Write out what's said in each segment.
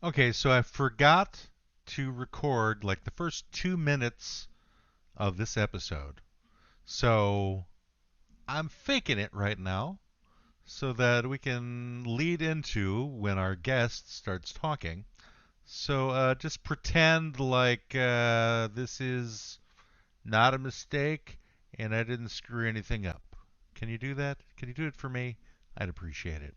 Okay, so I forgot to record like the first 2 minutes of this episode. So I'm faking it right now so that we can lead into when our guest starts talking. So just pretend like this is not a mistake and I didn't screw anything up. Can you do that? Can you do it for me? I'd appreciate it.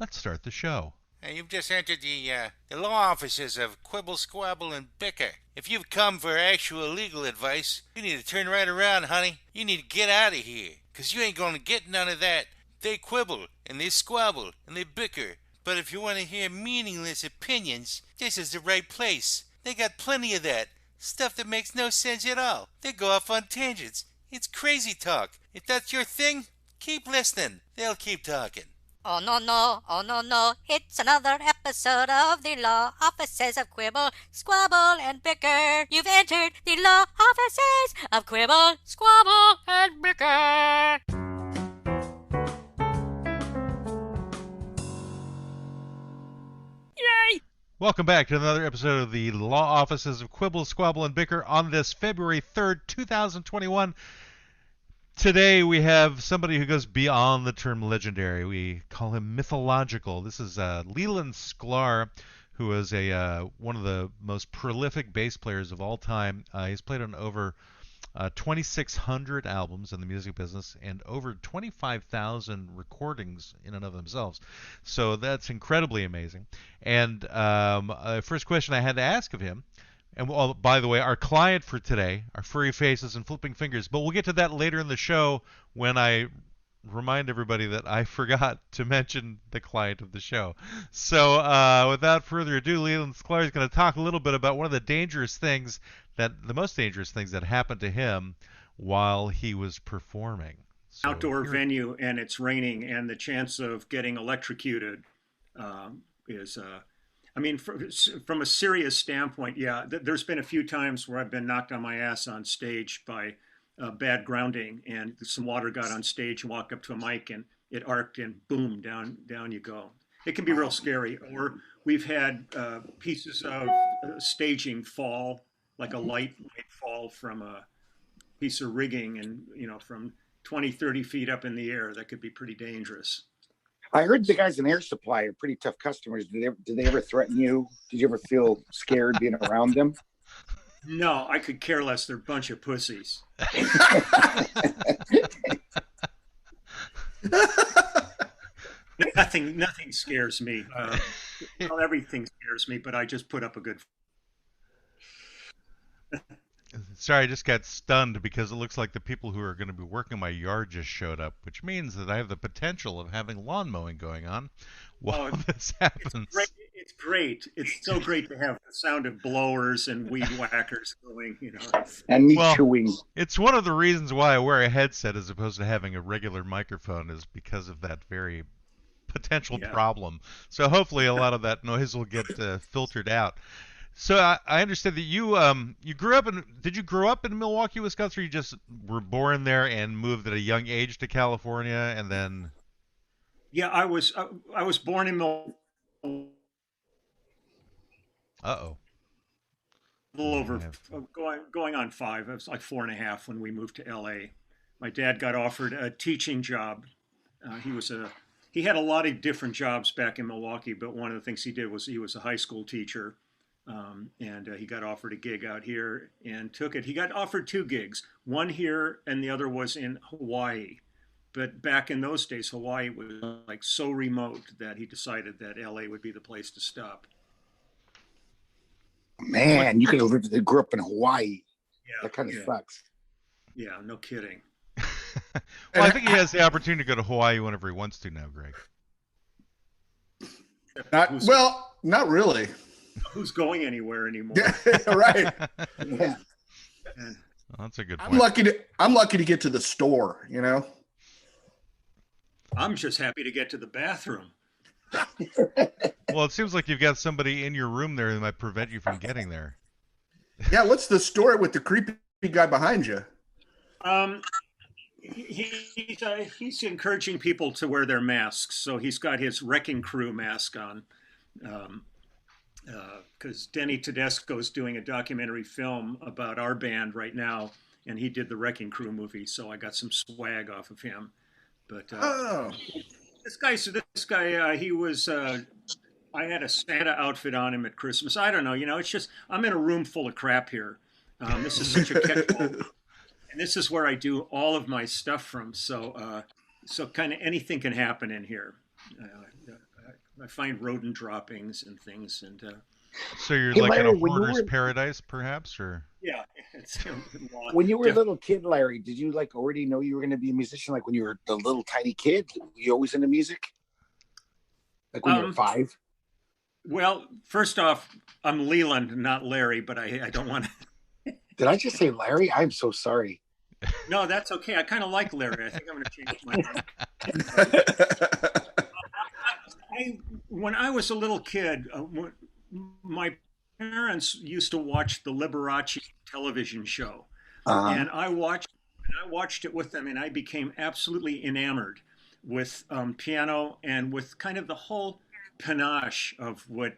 Let's start the show. You've just entered the law offices of Quibble, Squabble, and Bicker. If you've come for actual legal advice, you need to turn right around, honey. You need to get out of here, 'cause you ain't gonna get none of that. They quibble, and they squabble, and they bicker. But if you want to hear meaningless opinions, this is the right place. They got plenty of that. Stuff that makes no sense at all. They go off on tangents. It's crazy talk. If that's your thing, keep listening. They'll keep talking. Oh no no, oh no no, it's another episode of the law offices of Quibble, Squabble, and Bicker. You've entered the law offices of Quibble, Squabble, and Bicker. Yay! Welcome back to another episode of the Law Offices of Quibble, Squabble, and Bicker on this February 3rd, 2021. Today we have somebody who goes beyond the term legendary. We call him mythological. This is Leland Sklar, who is one of the most prolific bass players of all time. He's played on over 2,600 albums in the music business and over 25,000 recordings in and of themselves. So that's incredibly amazing. And first question I had to ask of him, and by the way, our client for today are Furry Faces and Flipping Fingers, but we'll get to that later in the show when I remind everybody that I forgot to mention the client of the show. So without further ado, Leland Sklar is going to talk a little bit about one of the most dangerous things that happened to him while he was performing. So Outdoor here, venue and it's raining and the chance of getting electrocuted is I mean, from a serious standpoint, yeah, there's been a few times where I've been knocked on my ass on stage by bad grounding, and some water got on stage and walked up to a mic, and it arced, and boom, down you go. It can be real scary. Or we've had pieces of staging fall, like a light might fall from a piece of rigging, and from 20, 30 feet up in the air. That could be pretty dangerous. I heard the guys in Air Supply are pretty tough customers. Did they ever threaten you? Did you ever feel scared being around them? No, I could care less. They're a bunch of pussies. Nothing scares me. Well, everything scares me, but I just put up a good. sorry, I just got stunned because it looks like the people who are going to be working my yard just showed up, which means that I have the potential of having lawn mowing going on while Oh, this it's happens. great. It's great. It's so great to have the sound of blowers and weed whackers going. And me Well, chewing. it's one of the reasons why I wear a headset as opposed to having a regular microphone is because of that very potential Yeah. problem. So hopefully a lot of that noise will get filtered out. So I understand that you grew up in did you grow up in Milwaukee, Wisconsin, or you just were born there and moved at a young age to California and then Yeah, I was born in Milwaukee, uh-oh. a little I over have going on 5. I was like 4.5 when we moved to LA. My dad got offered a teaching job. He had a lot of different jobs back in Milwaukee, but one of the things he did was he was a high school teacher, and he got offered a gig out here and took it. He got offered 2 gigs, one here and the other was in Hawaii. But back in those days, Hawaii was like so remote that he decided that LA would be the place to stop. what Man, you could have lived, grew up in Hawaii. Yeah, That kind of yeah, sucks. yeah. No kidding. well, I think he has the opportunity to go to Hawaii whenever he wants to now, Greg. Not Who's well, not really. who's going anywhere anymore? Right. Yeah. And That's a good I'm point. lucky to get to the store, you know. I'm just happy to get to the bathroom. Well, it seems like you've got somebody in your room there that might prevent you from getting there. Yeah, what's the story with the creepy guy behind you? Um, he's encouraging people to wear their masks, so he's got his wrecking crew mask on. Um, because Denny Tedesco is doing a documentary film about our band right now, and he did the Wrecking Crew movie, so I got some swag off of him. But Oh, this guy, he was. I had a Santa outfit on him at Christmas. I don't know, it's just I'm in a room full of crap here. This is such a catch-all, and this is where I do all of my stuff from. So kind of anything can happen in here. I find rodent droppings and things, and So you're Hey, like in Larry, a hoarder's paradise, perhaps, or? yeah, it's when you were a little kid, Larry, did you like already know you were going to be a musician? Like when you were the little tiny kid, were you always into music? Like when you were 5? Well, first off, I'm Leland, not Larry, but I don't want to. Did I just say Larry? I'm so sorry. No, that's okay. I kind of like Larry. I think I'm going to change my name. When I was a little kid, my parents used to watch the Liberace television show, and I watched it with them, and I became absolutely enamored with piano and with kind of the whole panache of what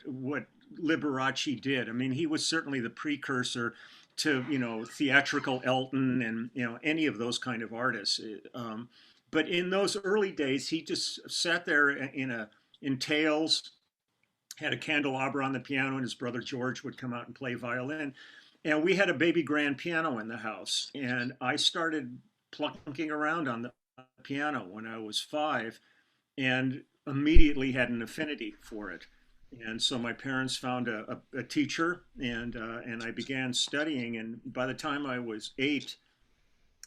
Liberace did. I mean, he was certainly the precursor to theatrical Elton and any of those kind of artists. But in those early days, he just sat there in tails, had a candelabra on the piano, and his brother George would come out and play violin. And we had a baby grand piano in the house, and I started plunking around on the piano when I was 5, and immediately had an affinity for it. And so my parents found a teacher, and I began studying. And by the time I was 8,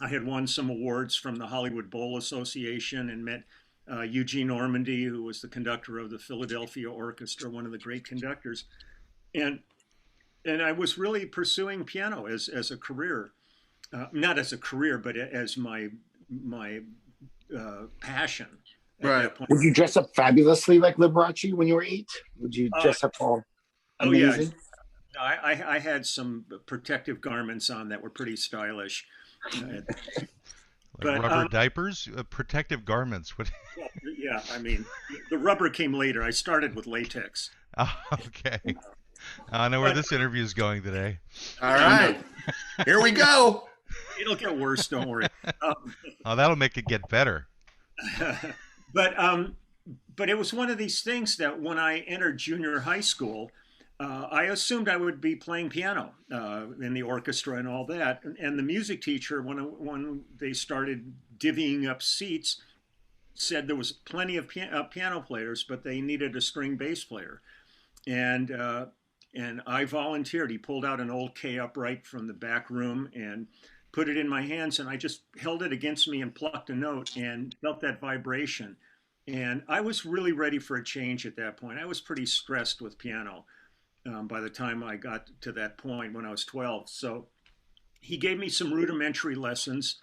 I had won some awards from the Hollywood Bowl Association and met Eugene Normandy, who was the conductor of the Philadelphia Orchestra, one of the great conductors. And I was really pursuing piano as a career, not as a career, but as my passion at right. that point. Would you dress up fabulously like Liberace when you were 8? Would you dress up all amazing? Oh yeah, I had some protective garments on that were pretty stylish. Like rubber diapers, protective garments. What? Yeah, I mean, the rubber came later. I started with latex. Oh, okay. I know where this interview is going today. All right. Here we go. It'll get worse. Don't worry. Oh, that'll make it get better. But it was one of these things that when I entered junior high school, I assumed I would be playing piano in the orchestra and all that. And the music teacher, when they started divvying up seats, said there was plenty of piano players, but they needed a string bass player. And I volunteered. He pulled out an old K upright from the back room and put it in my hands, and I just held it against me and plucked a note and felt that vibration. And I was really ready for a change at that point. I was pretty stressed with piano by the time I got to that point when I was 12. So he gave me some rudimentary lessons,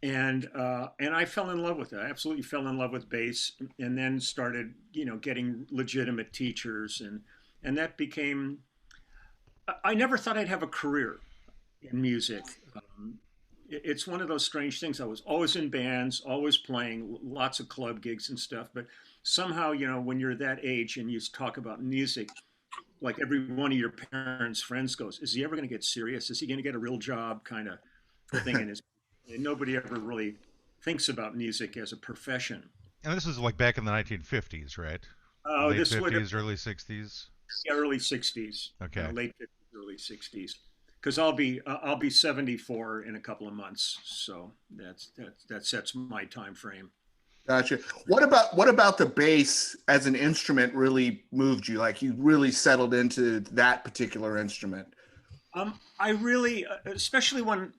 and I fell in love with it. I absolutely fell in love with bass, and then started, getting legitimate teachers, and that became. I never thought I'd have a career in music. It's one of those strange things. I was always in bands, always playing, lots of club gigs and stuff. But somehow, when you're that age and you talk about music, like every one of your parents' friends goes, "Is he ever going to get serious? Is he going to get a real job?" Kind of thing. And nobody ever really thinks about music as a profession. And this is like back in the 1950s, right? Late This 50s, early 60s. Yeah, early 60s. Okay. Late 50s, early 60s. Because I'll be 74 in a couple of months, so that sets my time frame. Gotcha. What about the bass as an instrument really moved you? Like you really settled into that particular instrument? I really, especially when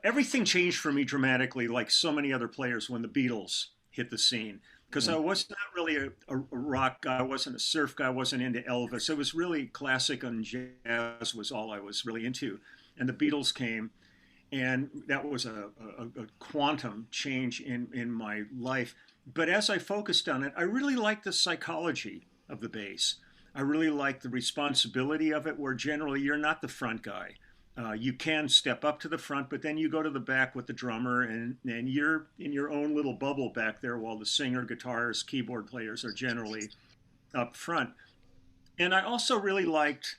everything changed for me dramatically, like so many other players when the Beatles hit the scene. Because I was not really a rock guy, I wasn't a surf guy, I wasn't into Elvis. It was really classic and jazz was all I was really into. And the Beatles came, and that was a quantum change in my life. But as I focused on it, I really liked the psychology of the bass. I really liked the responsibility of it, where generally you're not the front guy. You can step up to the front, but then you go to the back with the drummer, and you're in your own little bubble back there while the singer, guitarists, keyboard players are generally up front. And I also really liked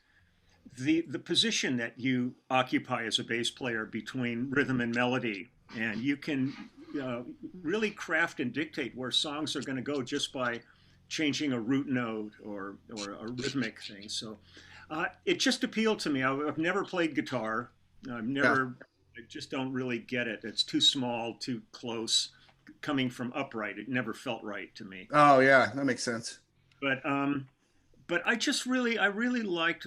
the position that you occupy as a bass player between rhythm and melody, and you can uh, really craft and dictate where songs are going to go just by changing a root note or a rhythmic thing. So it just appealed to me. I've never played guitar. I've Yeah. never. I just don't really get it. It's too small, too close. Coming from upright, it never felt right to me. Oh yeah, that makes sense. But I really liked,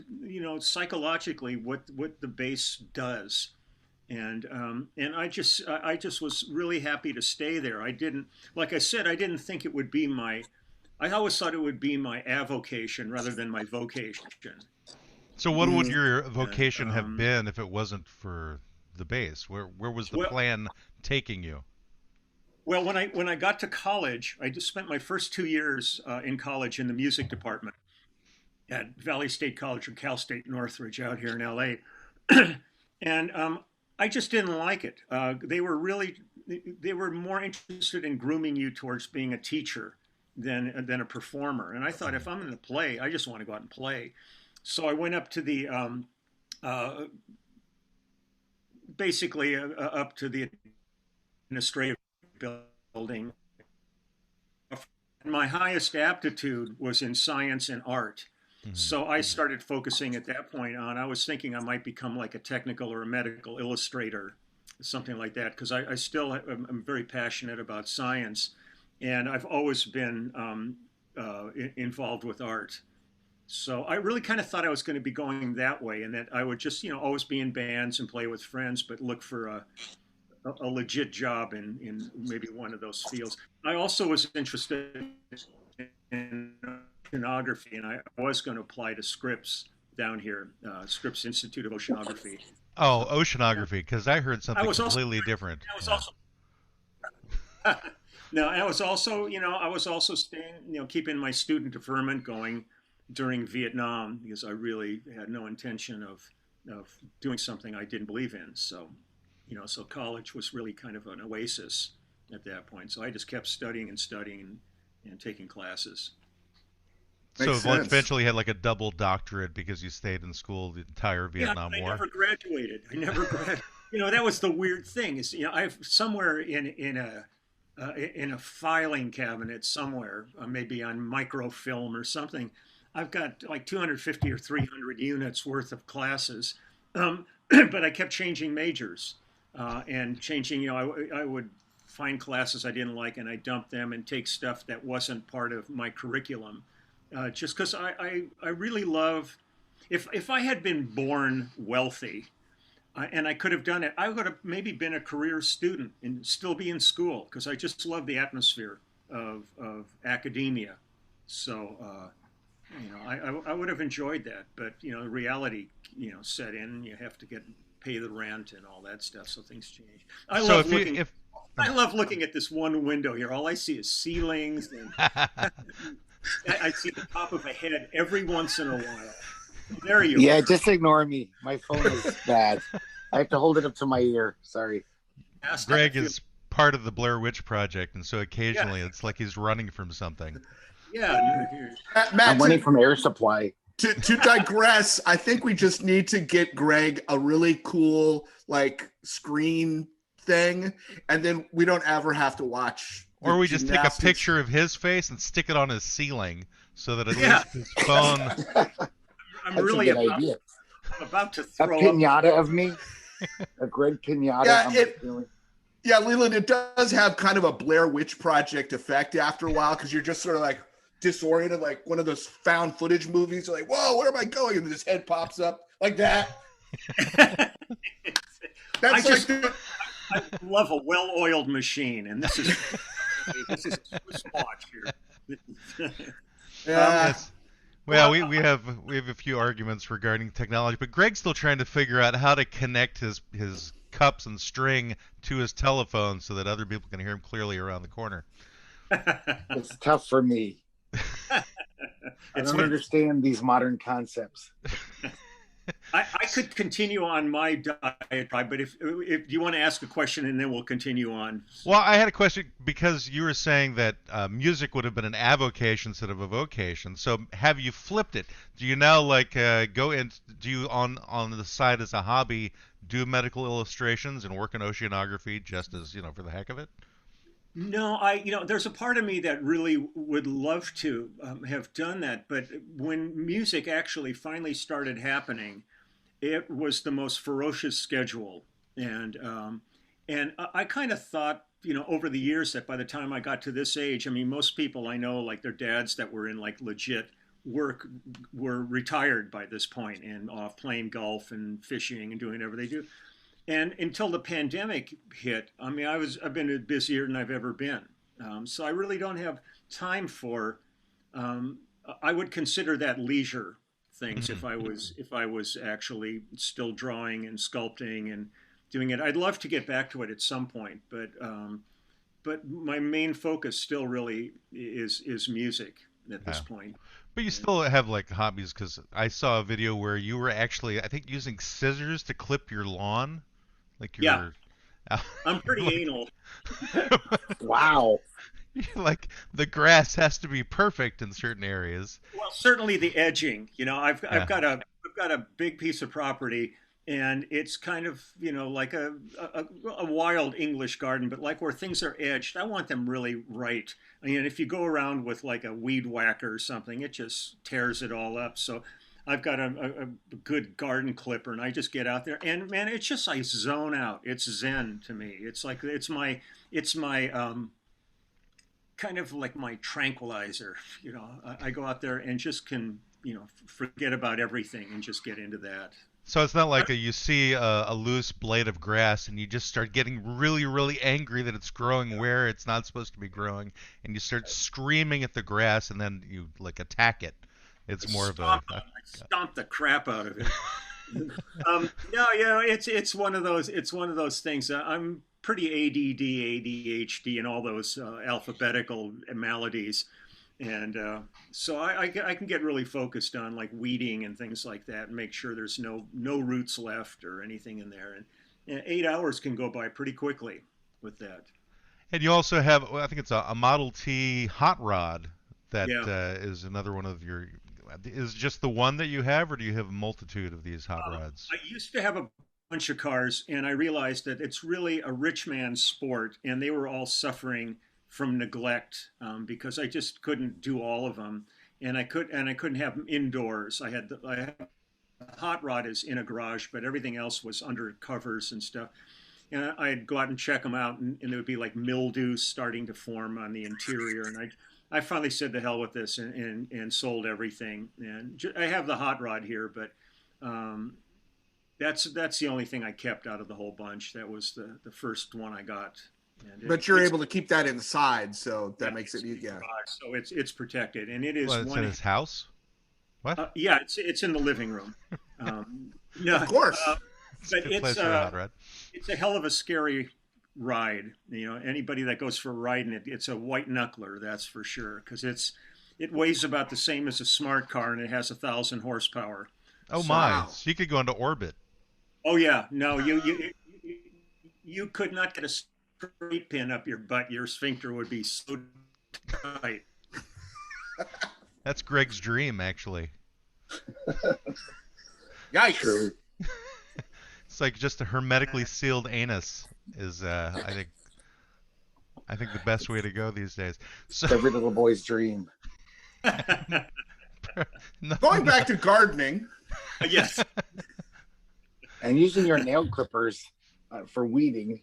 psychologically what the bass does, and I just was really happy to stay there. I didn't, like I said, I didn't think it would be my. I always thought it would be my avocation rather than my vocation. So what would Mm. your vocation have Um, been if it wasn't for the bass? Where was the well, plan taking you? well, when I got to college, I just spent my first 2 years in college in the music department at Valley State College or Cal State Northridge out here in LA. And I just didn't like it. They were more interested in grooming you towards being a teacher than a performer. And I thought, if I'm going to play, I just want to go out and play. So I went up to the uh, basically up to the administrative building. My highest aptitude was in science and art. So I started focusing at that point on, I was thinking I might become like a technical or a medical illustrator, something like that, because I still am very passionate about science, and I've always been involved with art. So I really kind of thought I was going to be going that way, and that I would just, always be in bands and play with friends, but look for a legit job in maybe one of those fields. I also was interested in oceanography, and I was going to apply to Scripps down here, Scripps Institute of Oceanography. Oh, So yeah, oceanography, because I heard I something was also completely different. I was Yeah. also no, I was also staying, keeping my student deferment going during Vietnam because I really had no intention of doing something I didn't believe in. So, so college was really kind of an oasis at that point. So I just kept studying and studying and taking classes. So Makes sense. eventually you had like a double doctorate because you stayed in school the entire Yeah, Vietnam but I War. never graduated. I never grad. That was the weird thing is, I've somewhere in a filing cabinet somewhere, maybe on microfilm or something, I've got like 250 or 300 units worth of classes, but I kept changing majors and changing. I would find classes I didn't like and I dumped them and take stuff that wasn't part of my curriculum, just because I really love. If I had been born wealthy, and I could have done it, I would have maybe been a career student and still be in school because I just love the atmosphere of academia. So, I would have enjoyed that. But, reality, set in. You have to pay the rent and all that stuff. So things change. So if you if I love looking at this one window here. All I see is ceilings, and I see the top of a head every once in a while. There you Yeah, are. just ignore me. My phone is bad. I have to hold it up to my ear. Sorry. Greg is part of the Blair Witch Project, and so Yeah, occasionally it's like he's running from something. yeah. Matt, I'm Matt, running from air supply. to digress, I think we just need to get Greg a really cool like screen thing, and then we don't ever have to watch the Or we just take a gymnastics. picture of his face and stick it on his ceiling so that at Yeah. least his phone. I'm That's a really good idea. about to A throw up. pinata of me, a Greg pinata. Yeah, on my it- ceiling. Yeah, Leland, it does have kind of a Blair Witch Project effect after a while because you're just sort of like disoriented, like one of those found footage movies. You're like, whoa, where am I going? And his head pops up like that. I That's just like I love a well-oiled machine, and this is a Swiss watch here. yeah. Yes. Well, we have a few arguments regarding technology, but Greg's still trying to figure out how to connect his cups and string to his telephone so that other people can hear him clearly around the corner. It's tough for me. I It's don't what- understand these modern concepts. I could continue on my diatribe, but if you want to ask a question and then we'll continue on. Well, I had a question because you were saying that music would have been an avocation instead of a vocation. So have you flipped it? Do you now like go in? Do you on the side as a hobby do medical illustrations and work in oceanography just as for the heck of it? No, there's a part of me that really would love to have done that, but when music actually finally started happening, it was the most ferocious schedule, and I kind of thought, over the years that by the time I got to this age, I mean, most people I know, like their dads that were in like legit work, were retired by this point and off playing golf and fishing and doing whatever they do. And until the pandemic hit, I mean, I've been busier than I've ever been. So I really don't have time for. I would consider that leisure things if I was actually still drawing and sculpting and doing it. I'd love to get back to it at some point, but my main focus still really is music at this point. But you still have like hobbies, because I saw a video where you were actually, I think, using scissors to clip your lawn. Like yeah, I'm pretty anal. Wow. Like the grass has to be perfect in certain areas. Well, certainly the edging. I've got a big piece of property, and it's kind of like a wild English garden, but like where things are edged, I want them really right. I mean, if you go around with like a weed whacker or something, it just tears it all up. So I've got a good garden clipper, and I just get out there, and man, it's just I zone out. It's zen to me. It's like it's my kind of like my tranquilizer. I go out there and just can forget about everything and just get into that. So it's not like you see a loose blade of grass and you just start getting really, really angry that it's growing where it's not supposed to be growing, and you start screaming at the grass, and then you like attack it. It's more of a. I stomp the crap out of it. No, it's one of those. It's one of those things. I'm pretty ADD, ADHD, and all those alphabetical maladies, and so I can get really focused on like weeding and things like that, and make sure there's no roots left or anything in there. And 8 hours can go by pretty quickly with that. And you also have, well, I think it's a Model T hot rod that is another one of your. Is just the one that you have, or do you have a multitude of these hot rods? I used to have a bunch of cars, and I realized that it's really a rich man's sport, and they were all suffering from neglect because I just couldn't do all of them, and I couldn't have them indoors. I had a hot rod is in a garage, but everything else was under covers and stuff. And I'd go out and check them out, and there would be like mildew starting to form on the interior, and I finally said to hell with this and sold everything. And I have the hot rod here, but that's the only thing I kept out of the whole bunch. That was the first one I got. But you're able to keep that inside, so that makes it easier. So it's protected, and it is. Well, it's in his house. What? Yeah, it's in the living room. No, of course. But it's a hell of a scary ride. Anybody that goes for a ride in it's a white knuckler, that's for sure, because it weighs about the same as a smart car, and it has 1,000 horsepower. Oh my! So you could go into orbit. Oh yeah, no, you could not get a straight pin up your butt. Your sphincter would be so tight. That's Greg's dream, actually. Yikes! It's like just a hermetically sealed anus is, I think the best way to go these days. So, every little boy's dream. Going back to gardening. Yes. And using your nail clippers for weeding.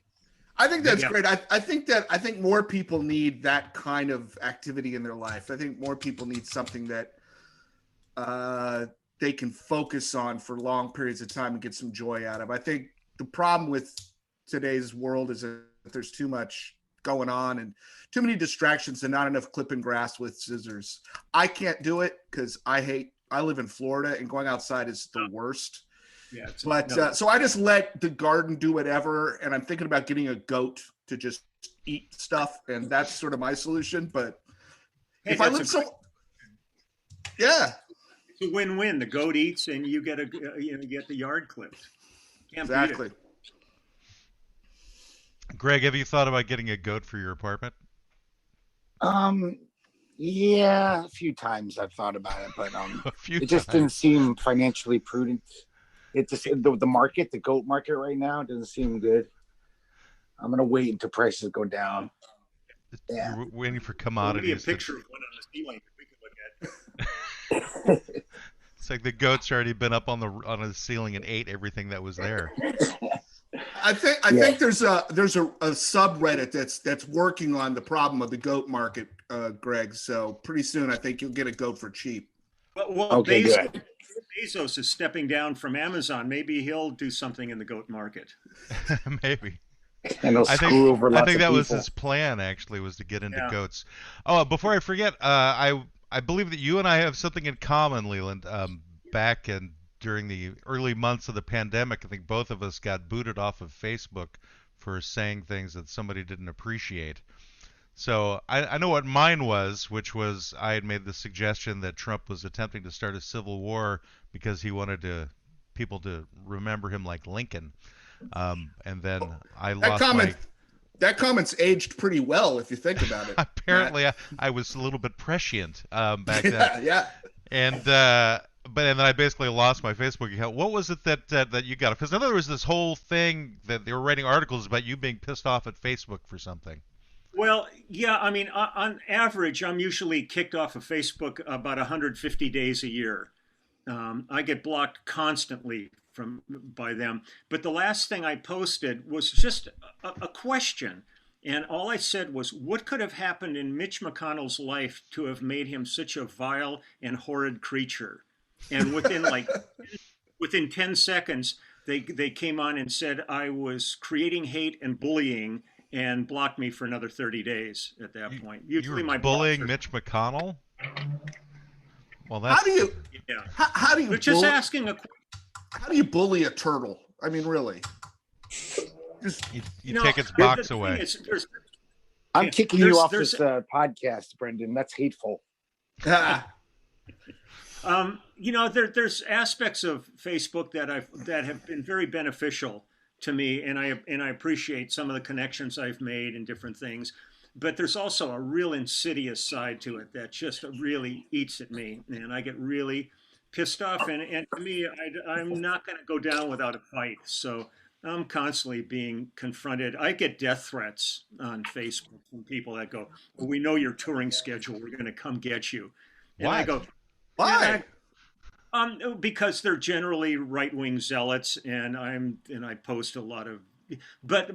I think that's great. I think more people need that kind of activity in their life. I think more people need something that they can focus on for long periods of time and get some joy out of. I think the problem with today's world is that there's too much going on and too many distractions and not enough clipping grass with scissors. I can't do it because I live in Florida, and going outside is the worst. Yeah, so I just let the garden do whatever, and I'm thinking about getting a goat to just eat stuff, and that's sort of my solution. But if I live It's a win-win. The goat eats, and you get you get the yard clipped. Can't beat Exactly. it. Greg, have you thought about getting a goat for your apartment? Yeah, a few times I've thought about it, but A few it just times. didn't seem financially prudent. It just the market, the goat market right now doesn't seem good. I'm gonna wait until prices go down. Yeah. You're waiting for Maybe a commodities. picture of one on the ceiling that we can look at. It's like the goat's already been up on the ceiling and ate everything that was there. I think there's a subreddit that's working on the problem of the goat market, Greg. So pretty soon I think you'll get a goat for cheap. Well, Okay, good. Bezos is stepping down from Amazon. Maybe he'll do something in the goat market. Maybe. And they'll screw over lots I think of that people. was his plan, actually, was to get into Yeah. goats. Oh, before I forget, I believe that you and I have something in common, Leland. Back during the early months of the pandemic, I think both of us got booted off of Facebook for saying things that somebody didn't appreciate. So I know what mine was, which was I had made the suggestion that Trump was attempting to start a civil war because he wanted people to remember him like Lincoln. And then I lost That comment's aged pretty well if you think about it. Apparently, I was a little bit prescient back then. Yeah. And then I basically lost my Facebook account. What was it that you got? Because I know there was this whole thing that they were writing articles about you being pissed off at Facebook for something. Well, yeah, I mean, on average, I'm usually kicked off of Facebook about 150 days a year. I get blocked constantly by them. But the last thing I posted was just a question. And all I said was, what could have happened in Mitch McConnell's life to have made him such a vile and horrid creature? And within 10 seconds, they came on and said I was creating hate and bullying and blocked me for another 30 days at that point. Usually you were my bullying blocks Mitch McConnell? Well, that's... How do you yeah. how do you They're just asking a how do you bully a turtle? I mean, really? Just you take its box away. I'm kicking you off this podcast, Brendan. That's hateful. There's aspects of Facebook that have been very beneficial to me, and I appreciate some of the connections I've made and different things. But there's also a real insidious side to it that just really eats at me, and I get really pissed off. And to me, I'm not going to go down without a fight. So I'm constantly being confronted. I get death threats on Facebook from people that go, well, "We know your touring schedule. We're going to come get you." And Why? I go, why? because they're generally right-wing zealots, and I post a lot of, but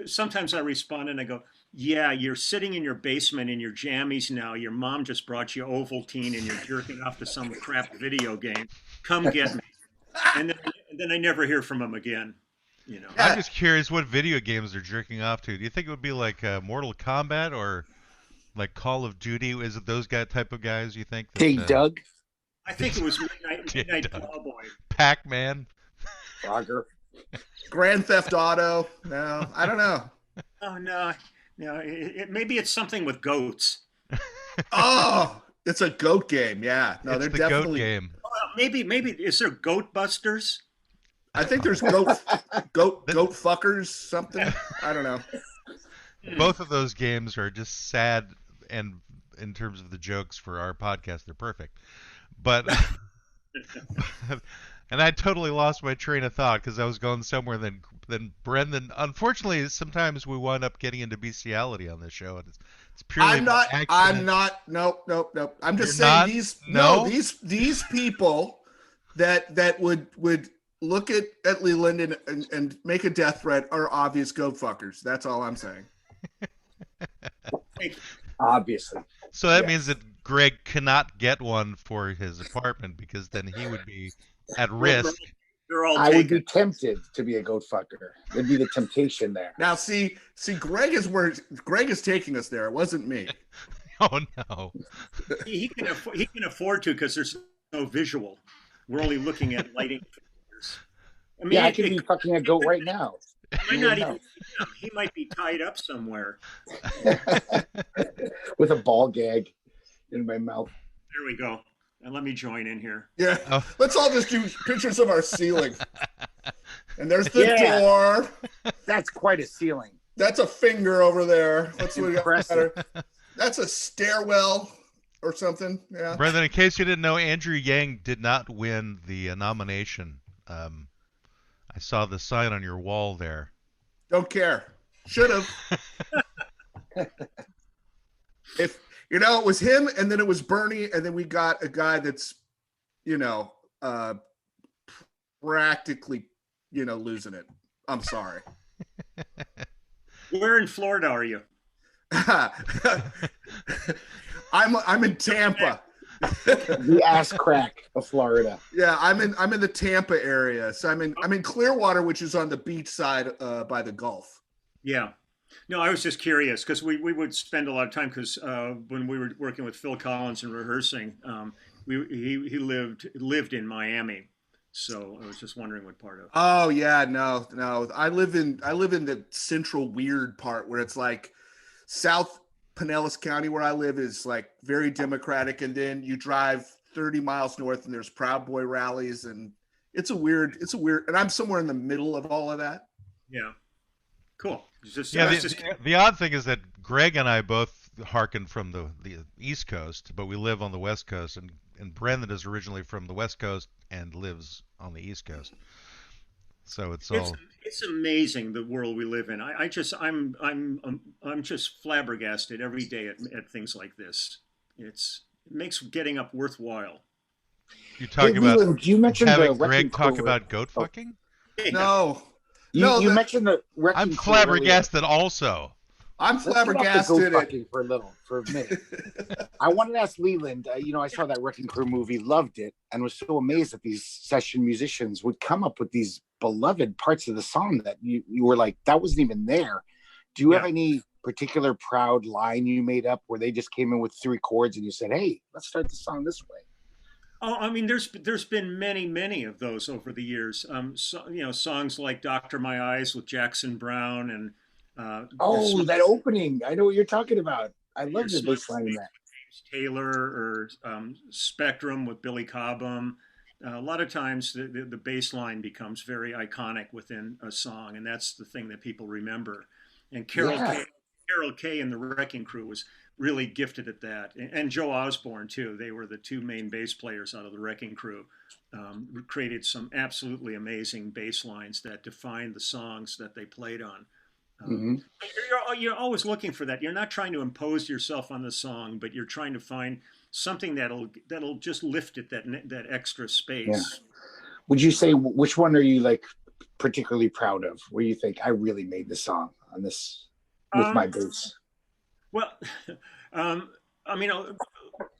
sometimes I respond and I go, yeah, you're sitting in your basement in your jammies now. Your mom just brought you Ovaltine, and you're jerking off to some crap video game. Come get me. And then I never hear from them again. I'm just curious what video games they're jerking off to. Do you think it would be like Mortal Kombat or like Call of Duty? Is it those type of guys you think? Hey, Doug. I think it was Midnight Cowboy. Pac-Man. Frogger. Grand Theft Auto. No, I don't know. Oh, no. Maybe it's something with goats. Oh, it's a goat game. Yeah. No, it's they're the definitely goat game. Maybe is there Goat Busters? I think there's goat fuckers, something. I don't know. Both of those games are just sad, and in terms of the jokes for our podcast, they're perfect. But and I totally lost my train of thought because I was going somewhere. Then Brendan. Unfortunately, sometimes we wind up getting into bestiality on this show, and it's purely. I'm not. Nope. I'm just You're saying not? these people that would look at Leland and make a death threat are obvious goat fuckers. That's all I'm saying. Obviously. So that means that Greg cannot get one for his apartment because then he would be at risk. I would be tempted to be a goat fucker. There'd be the temptation there. Now, see, Greg is taking us there. It wasn't me. Oh no. He can afford to because there's no visual. We're only looking at lighting. I mean, I could be fucking a goat right now. He might be tied up somewhere with a ball gag in my mouth. There we go. And let me join in here. Yeah. Oh. Let's all just do pictures of our ceiling. And there's the Yeah. door. That's quite a ceiling. That's a finger over there. Let's see what we got Impressive. better. That's a stairwell or something. Yeah. Brendan, in case you didn't know, Andrew Yang did not win the nomination. I saw the sign on your wall there. Don't care. Should have. If it was him, and then it was Bernie, and then we got a guy that's, practically, losing it. I'm sorry. Where in Florida are you? I'm in Tampa. The ass crack of Florida. Yeah, I'm in the Tampa area. So I'm in Clearwater, which is on the beach side by the Gulf. Yeah. No, I was just curious because we would spend a lot of time because when we were working with Phil Collins and rehearsing, he lived in Miami. So I was just wondering what part of. Oh yeah, no. I live in the central weird part where it's like South Pinellas County, where I live, is like very Democratic, and then you drive 30 miles north and there's Proud Boy rallies, and it's a weird, and I'm somewhere in the middle of all of that. Yeah. Cool. The odd thing is that Greg and I both hearken from the East Coast, but we live on the West Coast, and Brendan is originally from the West Coast and lives on the East Coast. So it's amazing the world we live in. I'm just flabbergasted every day at things like this. It makes getting up worthwhile. You talk about Leland, you mentioned having the Greg talk crew. about goat fucking? No. You mentioned the wrecking I'm crew flabbergasted also. I'm earlier. Let's get off the flabbergasted. goat fucking for a minute. I wanted to ask Leland, I saw that Wrecking Crew movie, loved it, and was so amazed that these session musicians would come up with these beloved parts of the song that you were like, that wasn't even there. Do you have any particular proud line you made up where they just came in with 3 chords and you said, hey, let's start the song this way? Oh, I mean, there's been many of those over the years. Songs like "Doctor My Eyes" with Jackson Brown and that opening. I know what you're talking about. I love the bass line in that. James Taylor or Spectrum with Billy Cobham. A lot of times the bass line becomes very iconic within a song, and that's the thing that people remember. And Carol Kay and the Wrecking Crew was really gifted at that, and Joe Osborne too. They were the 2 main bass players out of the Wrecking Crew. Created some absolutely amazing bass lines that defined the songs that they played on. You're always looking for that. You're not trying to impose yourself on the song, but you're trying to find something that'll just lift it that extra space. Yeah. Would you say which one are you like particularly proud of? Where you think I really made the song on this with my bass? Well, I mean,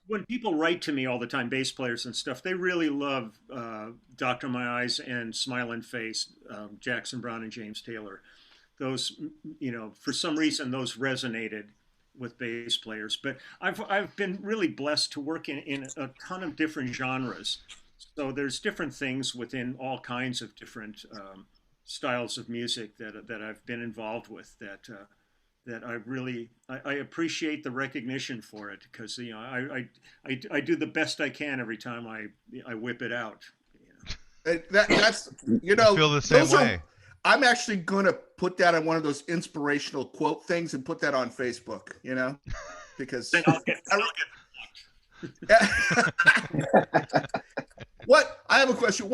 when people write to me all the time, bass players and stuff, they really love Dr. My Eyes and Smiling Face, Jackson Brown and James Taylor. Those, for some reason, those resonated with bass players. But I've been really blessed to work in a ton of different genres. So there's different things within all kinds of different styles of music that I've been involved with that I appreciate the recognition for it, because I do the best I can every time I whip it out. That's I feel the same way. I'm actually going to put that on one of those inspirational quote things and put that on Facebook, because I have a question.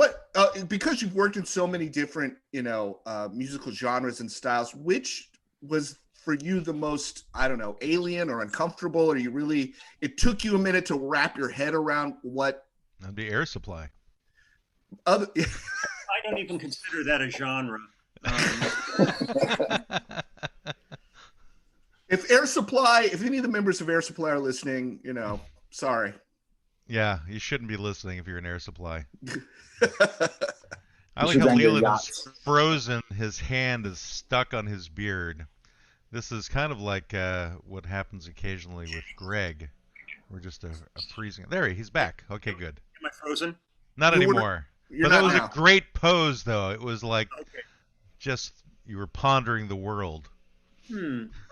Because you've worked in so many different, musical genres and styles, which was for you the most, I don't know, alien or uncomfortable, or it took you a minute to wrap your head around what? That'd be Air Supply. I don't even consider that a genre. If any of the members of Air Supply are listening, sorry. Yeah, you shouldn't be listening if you're in Air Supply. I like how Leland is frozen. His hand is stuck on his beard. This is kind of like what happens occasionally with Greg. We're just a freezing. There, he's back. Okay, good. Am I frozen? Not anymore. But that was a great pose, though. It was like just you were pondering the world.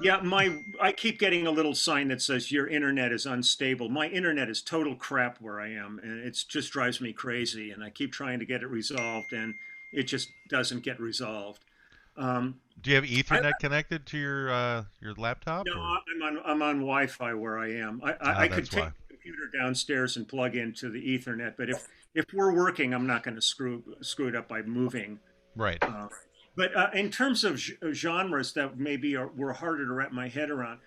Yeah, I keep getting a little sign that says your internet is unstable. My internet is total crap where I am, and it just drives me crazy. And I keep trying to get it resolved, and it just doesn't get resolved. Um, Do you have I Ethernet connected to your laptop, no, or I'm on Wi-Fi where I am. I could that's take why? the computer downstairs and plug into the Ethernet, but if we're working, I'm not going to screw it up by moving. Right. Uh, but in terms of genres that maybe were harder to wrap my head around,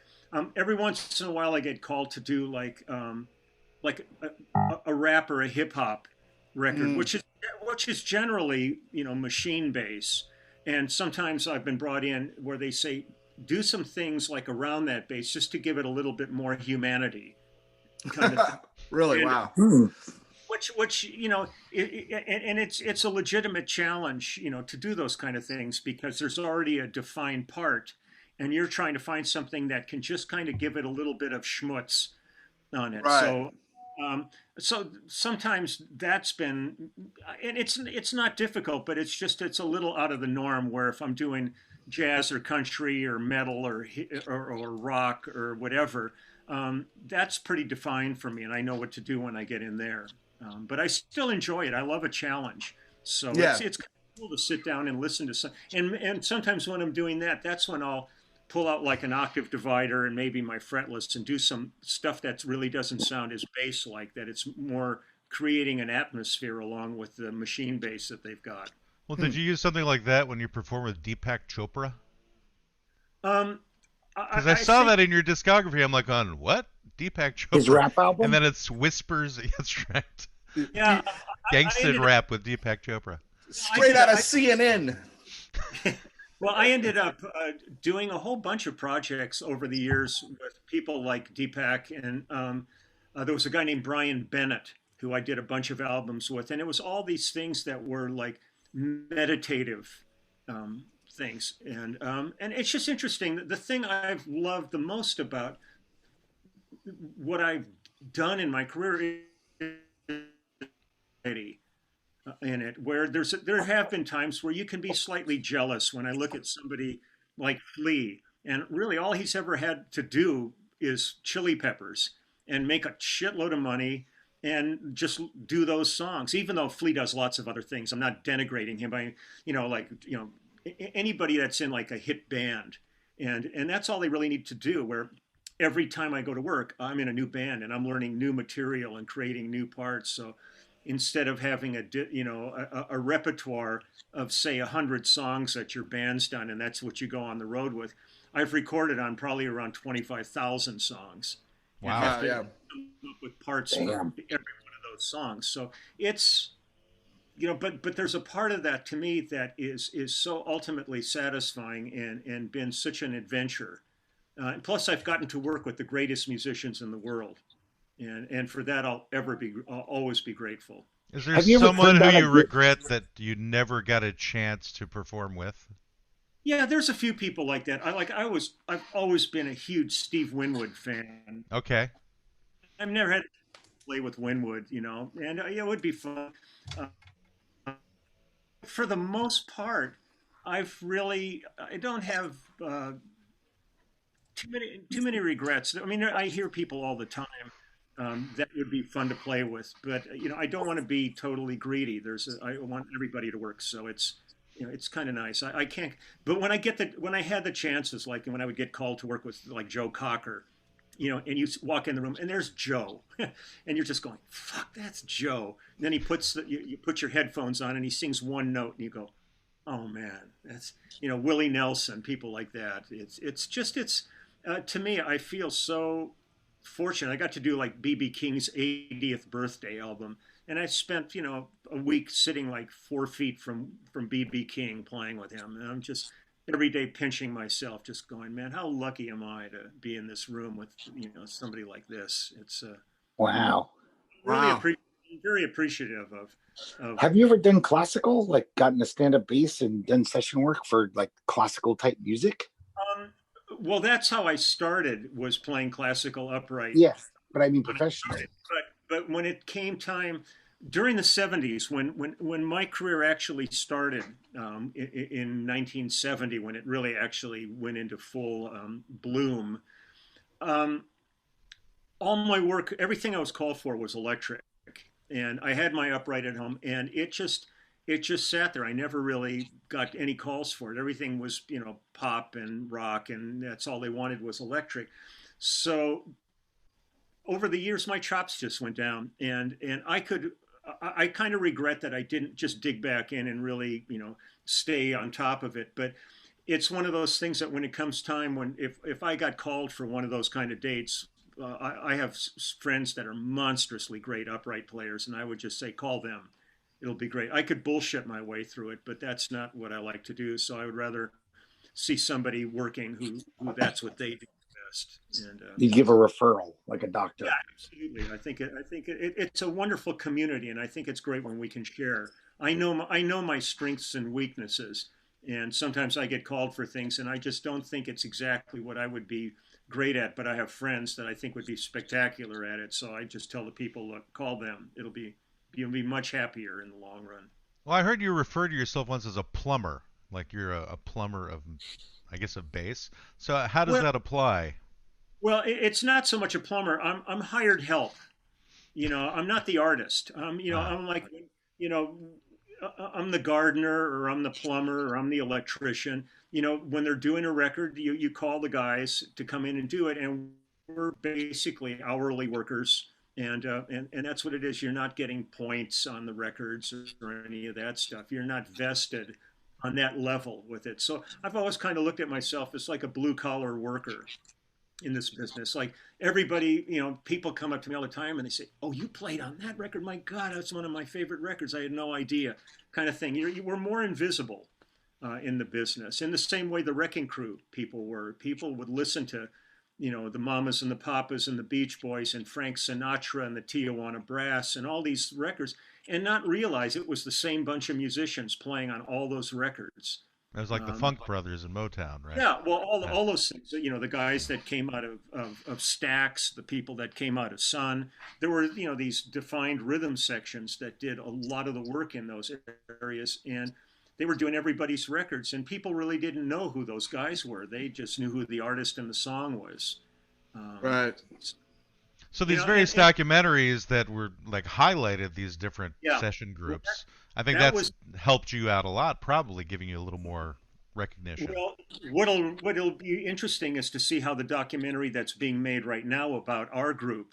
every once in a while I get called to do like a rap or a hip hop record, Mm. which is generally machine bass, and sometimes I've been brought in where they say do some things like around that bass just to give it a little bit more humanity, kind of thing. Really? And Wow. which and it's a legitimate challenge to do those kind of things because there's already a defined part, and you're trying to find something that can just kind of give it a little bit of schmutz on it. Right. So sometimes that's been, and it's not difficult, but it's a little out of the norm. Where if I'm doing jazz or country or metal or rock or whatever, that's pretty defined for me, and I know what to do when I get in there. But I still enjoy it. I love a challenge, so Yeah. it's kind of cool to sit down and listen to some. And sometimes when I'm doing that, that's when I'll pull out like an octave divider and maybe my fretless and do some stuff that really doesn't sound as bass like that. It's more creating an atmosphere along with the machine bass that they've got. Well, did you use something like that when you perform with Deepak Chopra? Um, Because I I saw think that in your discography. I'm like, on what? Deepak His Chopra. rap album? And then it's whispers. That's right. yeah, I Gangsta ended rap with Deepak Chopra. Straight out of CNN. Well, I ended up doing a whole bunch of projects over the years with people like Deepak, and there was a guy named Brian Bennett who I did a bunch of albums with, and it was all these things that were like meditative things, and it's just interesting. The thing I've loved the most about what I've done in my career is in it where there have been times where you can be slightly jealous when I look at somebody like Flea, and really all he's ever had to do is chili peppers and make a shitload of money and just do those songs, even though Flea does lots of other things. I'm not denigrating him by anybody that's in like a hit band, and that's all they really need to do. Where every time I go to work, I'm in a new band and I'm learning new material and creating new parts. So instead of having a repertoire of say 100 songs that your band's done and that's what you go on the road with, I've recorded on probably around 25,000 songs and Wow. have to Yeah. come up with parts for every Damn. one of those songs. So it's but there's a part of that to me that is so ultimately satisfying and been such an adventure. And plus, I've gotten to work with the greatest musicians in the world, and for that, I'll always be grateful. Is there Have you ever someone turned who out a you good? regret that you never got a chance to perform with? Yeah, there's a few people like that. I've always been a huge Steve Winwood fan. Okay. I've never had to play with Winwood, and yeah, it would be fun. Uh, for the most part, I don't have too many regrets. I mean, I hear people all the time that would be fun to play with, but I don't want to be totally greedy. I want everybody to work, so it's kind of nice. I can't, but when I had the chances, like when I would get called to work with like Joe Cocker, and you walk in the room and there's Joe, and you're just going, "Fuck, that's Joe." And then you put your headphones on and he sings one note, and you go, "Oh man, that's Willie Nelson, people like that." It's to me, I feel so fortunate. I got to do like BB King's 80th birthday album, and I spent a week sitting like 4 feet from BB King playing with him, and I'm just every day pinching myself, just going, man, how lucky am I to be in this room with somebody like this? It's Wow. really Wow. very appreciative of. Have you ever done classical, like gotten a stand-up bass and done session work for like classical type music? Um, well, that's how I started, was playing classical upright. Yes, but I mean When I professionally. started. But when it came time, during the 70s, when my career actually started, in 1970, when it really actually went into full bloom, um, all my work, everything I was called for was electric, and I had my upright at home, and it just sat there. I never really got any calls for it. Everything was, pop and rock, and that's all they wanted was electric. So over the years, my chops just went down, and I kind of regret that I didn't just dig back in and really, stay on top of it. But it's one of those things that when it comes time, when if I got called for one of those kind of dates, I have friends that are monstrously great upright players, and I would just say, call them. It'll be great. I could bullshit my way through it, but that's not what I like to do. So I would rather see somebody working who that's what they do best. And You give a referral like a yeah, doctor. absolutely. I think it's a wonderful community, and I think it's great when we can share. I know my strengths and weaknesses, and sometimes I get called for things, and I just don't think it's exactly what I would be great at. But I have friends that I think would be spectacular at it, so I just tell the people, look, call them. You'll be much happier in the long run. Well, I heard you refer to yourself once as a plumber, like you're a plumber of, I guess, of bass. So how does Well, that apply? it's not so much a plumber. I'm hired help. I'm not the artist. Uh, I'm like, you know, I'm the gardener, or I'm the plumber, or I'm the electrician. When they're doing a record, you call the guys to come in and do it, and we're basically hourly workers, and that's what it is. You're not getting points on the records or any of that stuff. You're not vested on that level with it. So I've always kind of looked at myself as like a blue collar worker in this business. Like everybody, people come up to me all the time and they say, "Oh, you played on that record? My God, that's one of my favorite records. I had no idea," kind of thing. You were more invisible in the business. In the same way the Wrecking Crew people were. People would listen to, the Mamas and the Papas and the Beach Boys and Frank Sinatra and the Tijuana Brass and all these records, and not realize it was the same bunch of musicians playing on all those records. it was like the Um, Funk Brothers in Motown, right? yeah, well, all, Yeah. all those things, the guys that came out of Stax, the people that came out of Sun, there were, these defined rhythm sections that did a lot of the work in those areas. And they were doing everybody's records. And people really didn't know who those guys were. They just knew who the artist and the song was. Um, Right. So you these know, various and documentaries that were like highlighted these different yeah, session well, groups, I think that that's was, helped you out a lot, probably giving you a little more recognition. well, what'll be interesting is to see how the documentary that's being made right now about our group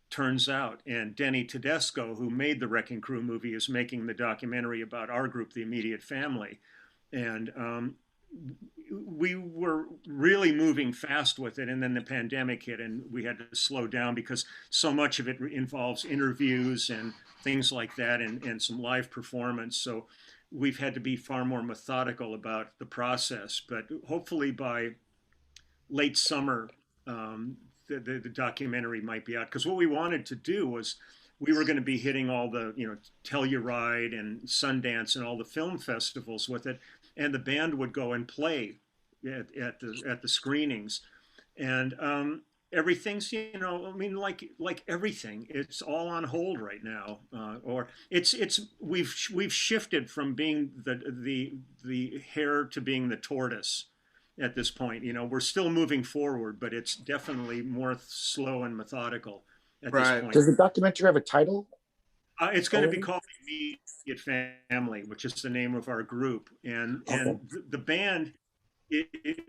turns out. And Denny Tedesco, who made the Wrecking Crew movie, is making the documentary about our group, the immediate family. And we were really moving fast with it, and then the pandemic hit, and we had to slow down because so much of it involves interviews and things like that, and some live performance. So we've had to be far more methodical about the process. But hopefully by late summer, the documentary might be out. Because what we wanted to do was we were going to be hitting all the, Telluride and Sundance and all the film festivals with it, and the band would go and play at the screenings, and everything's, I mean, like everything, it's all on hold right now, or we've shifted from being the hare to being the tortoise at this point. We're still moving forward, but it's definitely more slow and methodical at this Right. point. Does the documentary have a title? It's going to be Already? called the Immediate Family, which is the name of our group, and Okay. the band. It,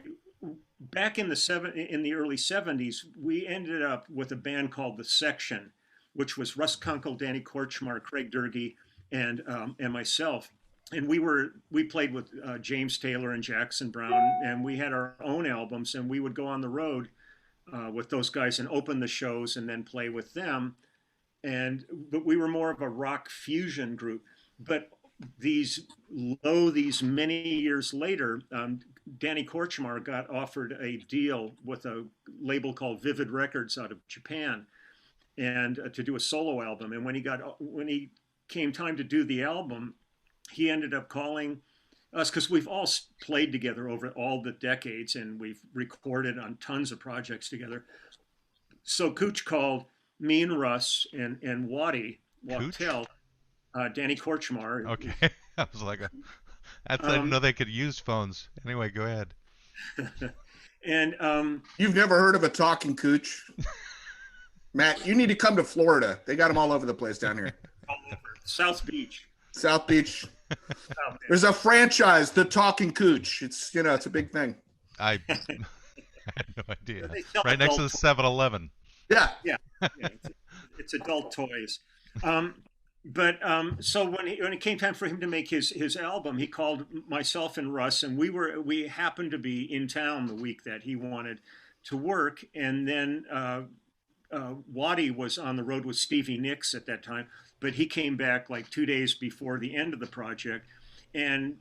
back in the early '70s, we ended up with a band called the Section, which was Russ Kunkel, Danny Korchmar, Craig Durkee, and myself. And we played with James Taylor and Jackson Brown, and we had our own albums, and we would go on the road with those guys and open the shows and then play with them. But we were more of a rock fusion group. But these many years later, Danny Korchmar got offered a deal with a label called Vivid Records out of Japan, and to do a solo album. And when he came time to do the album, he ended up calling us, because we've all played together over all the decades, and we've recorded on tons of projects together. So Cooch called me and Russ and Waddy Cooch? Wachtel. Danny Korchmar. Okay. I was like, I didn't know they could use phones. Anyway, go ahead. And You've never heard of a talking cooch? Matt, you need to come to Florida. They got them all over the place down here. all over South Beach. South Beach. There's a franchise, the Talking Cooch. It's it's a big thing. I had no idea. They sell Right next to the adult 7-Eleven. Yeah. Yeah, it's adult toys. So when it came time for him to make his album, he called myself and Russ, and we happened to be in town the week that he wanted to work, and then Waddy was on the road with Stevie Nicks at that time, but he came back like 2 days before the end of the project, and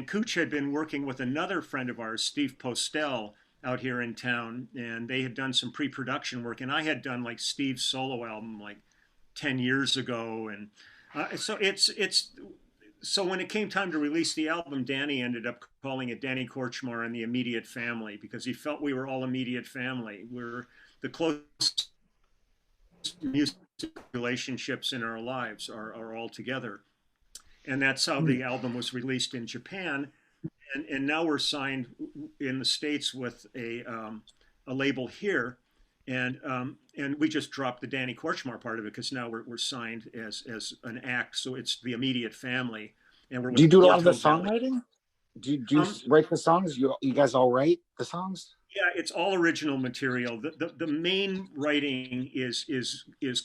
Cooch had been working with another friend of ours, Steve Postel, out here in town, and they had done some pre-production work, and I had done like Steve's solo album like 10 years ago, and so when it came time to release the album, Danny ended up calling it Danny Korchmar and the Immediate Family, because he felt we were all immediate family. We're the closest music relationships in our lives are all together. And that's how the album was released in Japan. And now we're signed in the States with a label here. And we just dropped the Danny Korchmar part of it, because now we're signed as an act. So it's the Immediate Family. And we're Do you do a lot of the Porto Valley. songwriting? Do you write the songs? You guys all write the songs? Yeah, it's all original material. The main writing is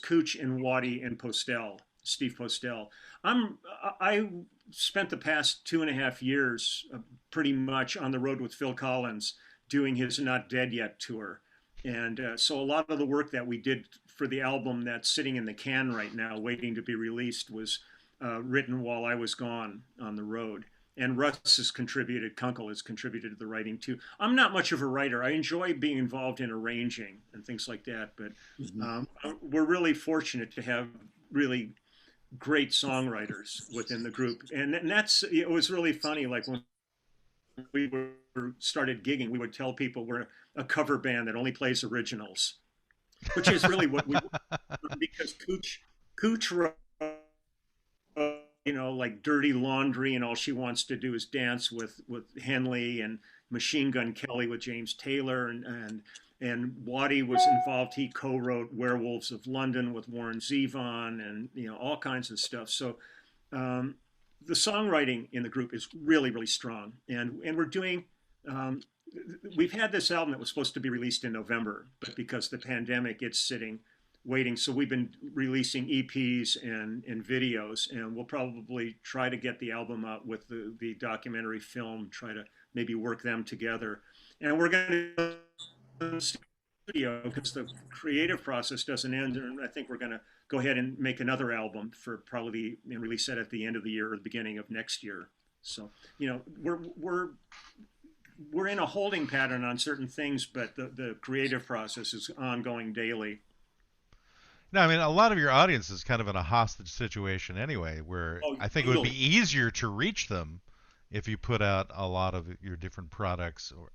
Cooch and Waddy and Postel, Steve Postel. I spent the past 2.5 years pretty much on the road with Phil Collins doing his Not Dead Yet tour. And so a lot of the work that we did for the album that's sitting in the can right now, waiting to be released, was written while I was gone on the road. And Russ has contributed, Kunkel has contributed to the writing too. I'm not much of a writer. I enjoy being involved in arranging and things like that, but we're really fortunate to have really great songwriters within the group. And it was really funny, like when we started gigging, we would tell people we're a cover band that only plays originals, which is really what we because Cooch wrote, like Dirty Laundry, and all she wants to do is dance with Henley, and Machine Gun Kelly with James Taylor, and Waddy was involved. He co-wrote Werewolves of London with Warren Zevon, and all kinds of stuff. So the songwriting in the group is really, really strong, and we're doing. We've had this album that was supposed to be released in November, but because of the pandemic, it's sitting waiting. So we've been releasing EPs and videos, and we'll probably try to get the album out with the documentary film, try to maybe work them together. And we're going to studio, because the creative process doesn't end. And I think we're going to go ahead and make another album for probably and release that at the end of the year or the beginning of next year. So, we're in a holding pattern on certain things, but the creative process is ongoing daily. No, I mean, a lot of your audience is kind of in a hostage situation anyway, where I think it would be easier to reach them if you put out a lot of your different products, or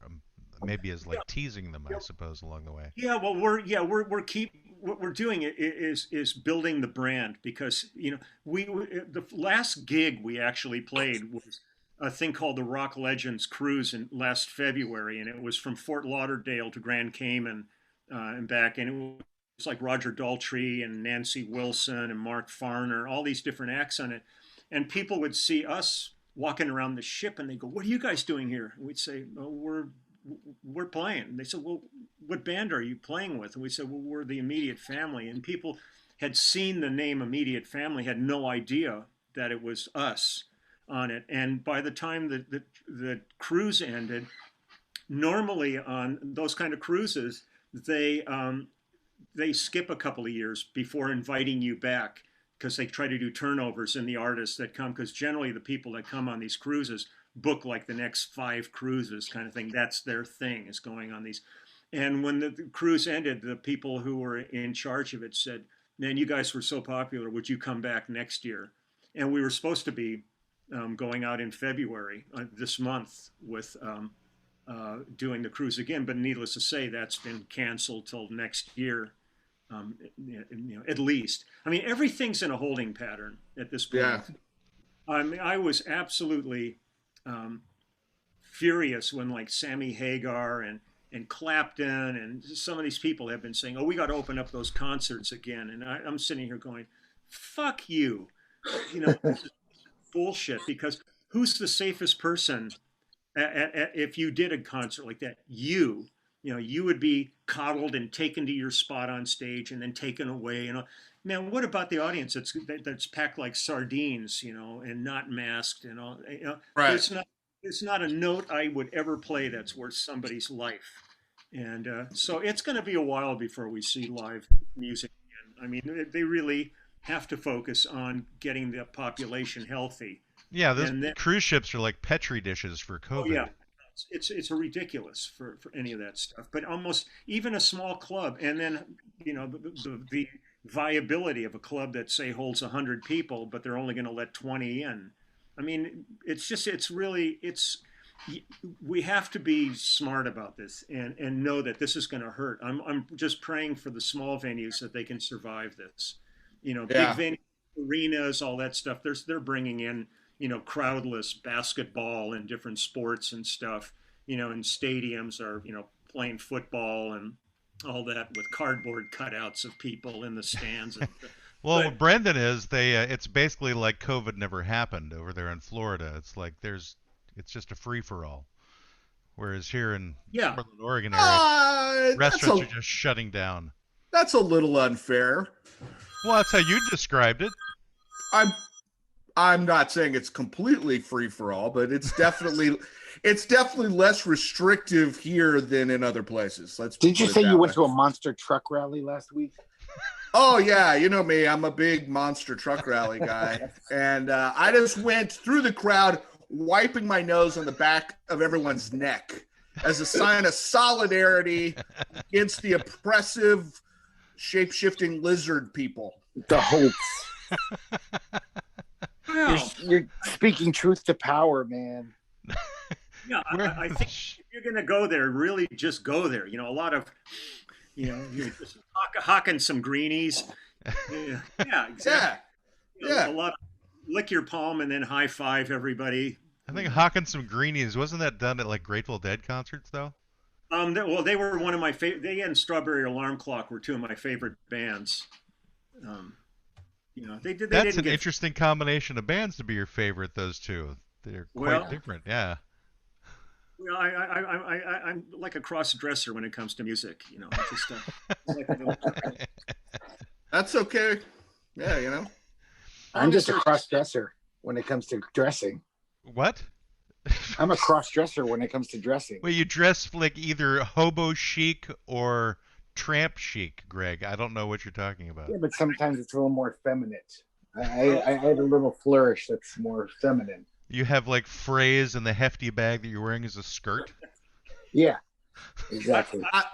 maybe as like teasing them, I suppose, along the way. Yeah, well, what we're doing is building the brand, because the last gig we actually played was a thing called the Rock Legends Cruise in last February, and it was from Fort Lauderdale to Grand Cayman and back, and it was like Roger Daltrey and Nancy Wilson and Mark Farner, all these different acts on it. And people would see us walking around the ship, and they go, "What are you guys doing here?" And we'd say, "Oh, we're playing." And they said, "Well, what band are you playing with?" And we said, "Well, we're the Immediate Family." And people had seen the name Immediate Family, had no idea that it was us on it. And by the time the cruise ended, normally on those kind of cruises, they skip a couple of years before inviting you back, because they try to do turnovers in the artists that come, because generally the people that come on these cruises book like the next 5 cruises kind of thing. That's their thing, is going on these. And when the cruise ended, the people who were in charge of it said, "Man, you guys were so popular. Would you come back next year?" And we were supposed to be going out in February this month with doing the cruise again. But needless to say, that's been canceled till next year. At least. I mean, everything's in a holding pattern at this point. Yeah. I mean, I was absolutely furious when like Sammy Hagar and Clapton and some of these people have been saying, "Oh, we got to open up those concerts again," and I'm sitting here going, "Fuck you," this is bullshit. Because who's the safest person if you did a concert like that? You would be coddled and taken to your spot on stage and then taken away. Man, what about the audience that's packed like sardines, and not masked and all? Right. It's not a note I would ever play that's worth somebody's life. And so it's going to be a while before we see live music again. I mean, they really have to focus on getting the population healthy. Yeah, those cruise ships are like Petri dishes for COVID. Oh, yeah. It's ridiculous for any of that stuff. But almost even a small club, and then the viability of a club that say holds 100 people, but they're only going to let 20 in. I mean, we have to be smart about this and know that this is going to hurt. I'm just praying for the small venues that they can survive this. Big venues, arenas, all that stuff. They're bringing in crowdless basketball and different sports and stuff. And stadiums are playing football and all that with cardboard cutouts of people in the stands. Well, what Brendan is it's basically like COVID never happened over there in Florida. It's like it's just a free for all. Whereas here in Portland, Oregon area, restaurants are just shutting down. That's a little unfair. Well, that's how you described it. I'm not saying it's completely free for all, but it's definitely less restrictive here than in other places. Did you say you went to a monster truck rally last week? Oh yeah, you know me. I'm a big monster truck rally guy, and I just went through the crowd, wiping my nose on the back of everyone's neck as a sign of solidarity against the oppressive, shape-shifting lizard people. The hoax. You're speaking truth to power, man. Yeah, I think if you're going to go there, really just go there. A lot of, you're just hawking some greenies. Yeah, exactly. Yeah. A lot of lick your palm and then high five everybody. I think hawking some greenies, wasn't that done at like Grateful Dead concerts though? They were one of my favorite. They and Strawberry Alarm Clock were two of my favorite bands. That's an interesting combination of bands to be your favorite. Those two, they're quite different. Yeah. Well, I'm like a cross-dresser when it comes to music. That's okay. Yeah, I'm just a cross-dresser when it comes to dressing. What? I'm a cross-dresser when it comes to dressing. Well, you dress like either hobo chic or tramp chic, Greg. I don't know what you're talking about. Yeah, but sometimes it's a little more effeminate. I had a little flourish that's more feminine. You have like phrase and the hefty bag that you're wearing is a skirt? Yeah, exactly. I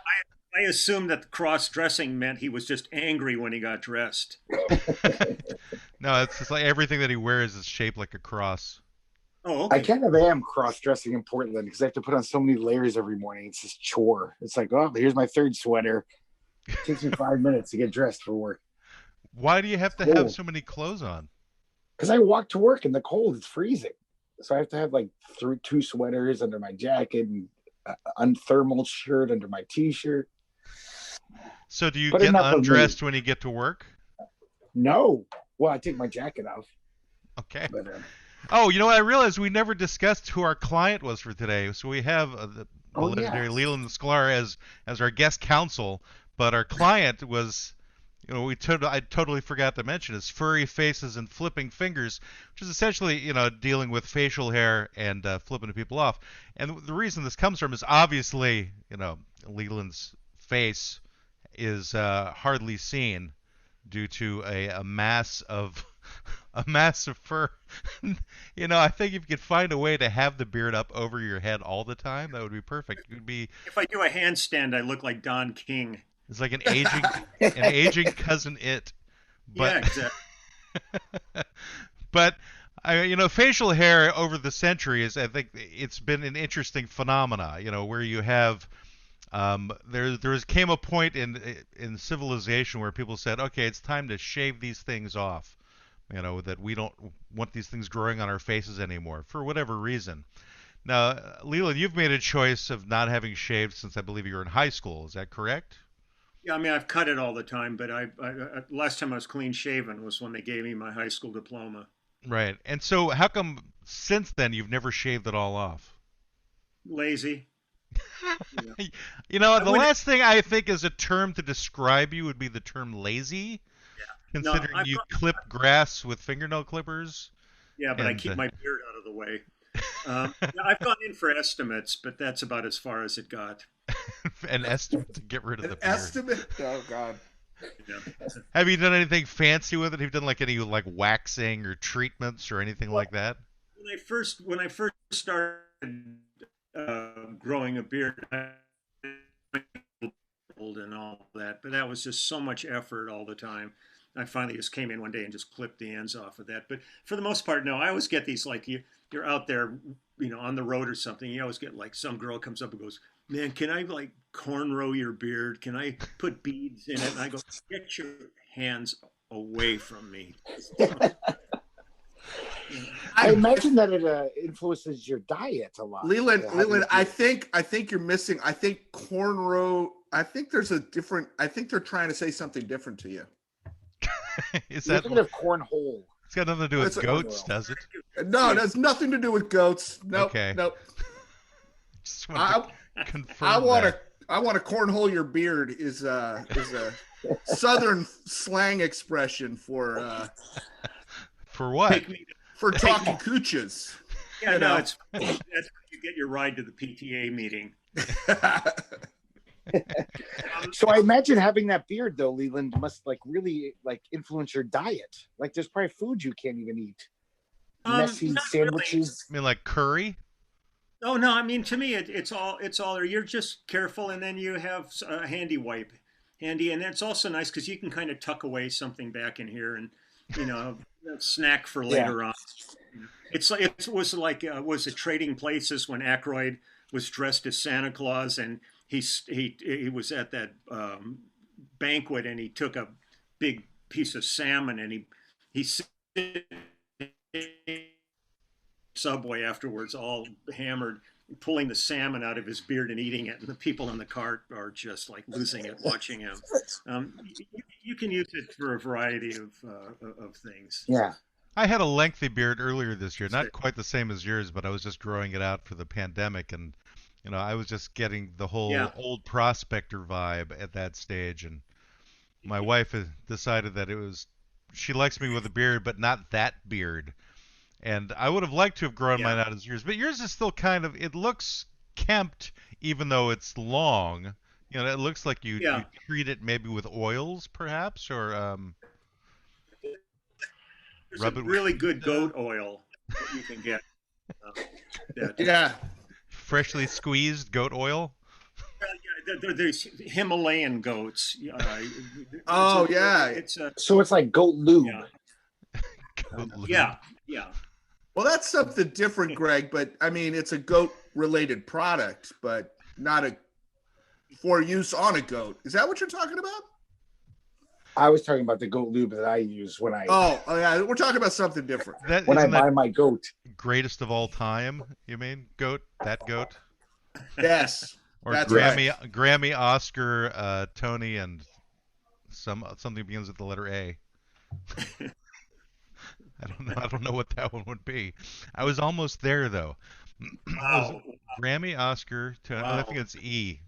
assumed that cross-dressing meant he was just angry when he got dressed. No, it's just like everything that he wears is shaped like a cross. Oh, okay. I kind of am cross-dressing in Portland because I have to put on so many layers every morning. It's this chore. It's like, oh, here's my third sweater. It takes me 5 minutes to get dressed for work. Why do you have to have so many clothes on? Because I walk to work in the cold. It's freezing. So I have to have like two sweaters under my jacket and a thermal shirt under my T-shirt. So do you get undressed when you get to work? No. Well, I take my jacket off. Okay. But, oh, you know what? I realized we never discussed who our client was for today. So we have the legendary Leland Sklar as our guest counsel, but our client was, I totally forgot to mention, is Furry Faces and Flipping Fingers, which is essentially, dealing with facial hair and flipping people off. And the reason this comes from is obviously, Leland's face is hardly seen due to a mass of fur. I think if you could find a way to have the beard up over your head all the time, that would be perfect. It would be. If I do a handstand, I look like Don King. It's like an aging cousin It. But, yeah, exactly. But facial hair over the centuries, I think it's been an interesting phenomena. Where you have There came a point in civilization where people said, okay, it's time to shave these things off. You know, that we don't want these things growing on our faces anymore for whatever reason. Now, Leland, you've made a choice of not having shaved since I believe you were in high school. Is that correct? Yeah, I mean, I've cut it all the time, but last time I was clean shaven was when they gave me my high school diploma. Right. And so, how come since then you've never shaved it all off? Lazy. Yeah. You know, I the would- last thing I think is a term to describe you would be the term lazy, No, considering I've you got- clip grass with fingernail clippers. Yeah, but I And, keep my beard out of the way. Yeah, I've gone in for estimates, but that's about as far as it got. an estimate to get rid of An the beard. estimate? Oh God. Yeah. Have you done anything fancy with it? Have you done like any like waxing or treatments or anything like that? When I first started growing a beard, and all that, but that was just so much effort all the time. I finally just came in one day and just clipped the ends off of that. But for the most part, no. I always get these like you're out there, on the road or something. You always get like some girl comes up and goes, "Man, can I like cornrow your beard? Can I put beads in it?" And I go, "Get your hands away from me." I imagine that it influences your diet a lot. Leland, How do you Leland, do I it? think you're missing. I think cornrow. I think there's a different. I think they're trying to say something different to you. Is You're that? thinking of cornhole. It's got nothing to do with That's a- goats, does it? No, it has nothing to do with goats. Nope. Okay. Nope. Just wanted I, to confirm I want that. to. I want to cornhole your beard is a southern slang expression for For what? Take me. talking cooches. Yeah, You no, know. that's when you get your ride to the PTA meeting. So I imagine having that beard though, Leland, must like really like influence your diet. Like there's probably food you can't even eat. Messy Not sandwiches. I mean, like curry? Oh no, I mean to me it's all there. You're just careful, and then you have a handy wipe, handy, and it's also nice because you can kind of tuck away something back in here, and a snack for later on. It was like was it Trading Places when Aykroyd was dressed as Santa Claus, and he was at that banquet, and he took a big piece of salmon, and he Subway afterwards, all hammered, pulling the salmon out of his beard and eating it, and the people in the cart are just like losing it watching him. You can use it for a variety of things. Yeah. I had a lengthy beard earlier this year, not quite the same as yours, but I was just growing it out for the pandemic, and I was just getting the whole old prospector vibe at that stage, and my wife had decided that she likes me with a beard, but not that beard. And I would have liked to have grown mine out as yours, but yours is still it looks kempt even though it's long. It looks like you treat it maybe with oils perhaps, or There's rub a it really with good goat oil that you can get. Yeah. freshly squeezed goat oil. There's Himalayan goats. Oh, yeah. It's a So it's like goat lube. Goat lube. yeah. Well, that's something different, Greg. But I mean, it's a goat-related product, but not for use on a goat. Is that what you're talking about? I was talking about the goat lube that I use when I Oh yeah, we're talking about something different. when I Isn't that buy my goat. greatest of all time? You mean goat? That goat? Yes. Or That's Grammy, Oscar, Tony, and something begins with the letter A. I don't know what that one would be. I was almost there though. Wow. Grammy, Oscar, Tony. I Wow. think it's E.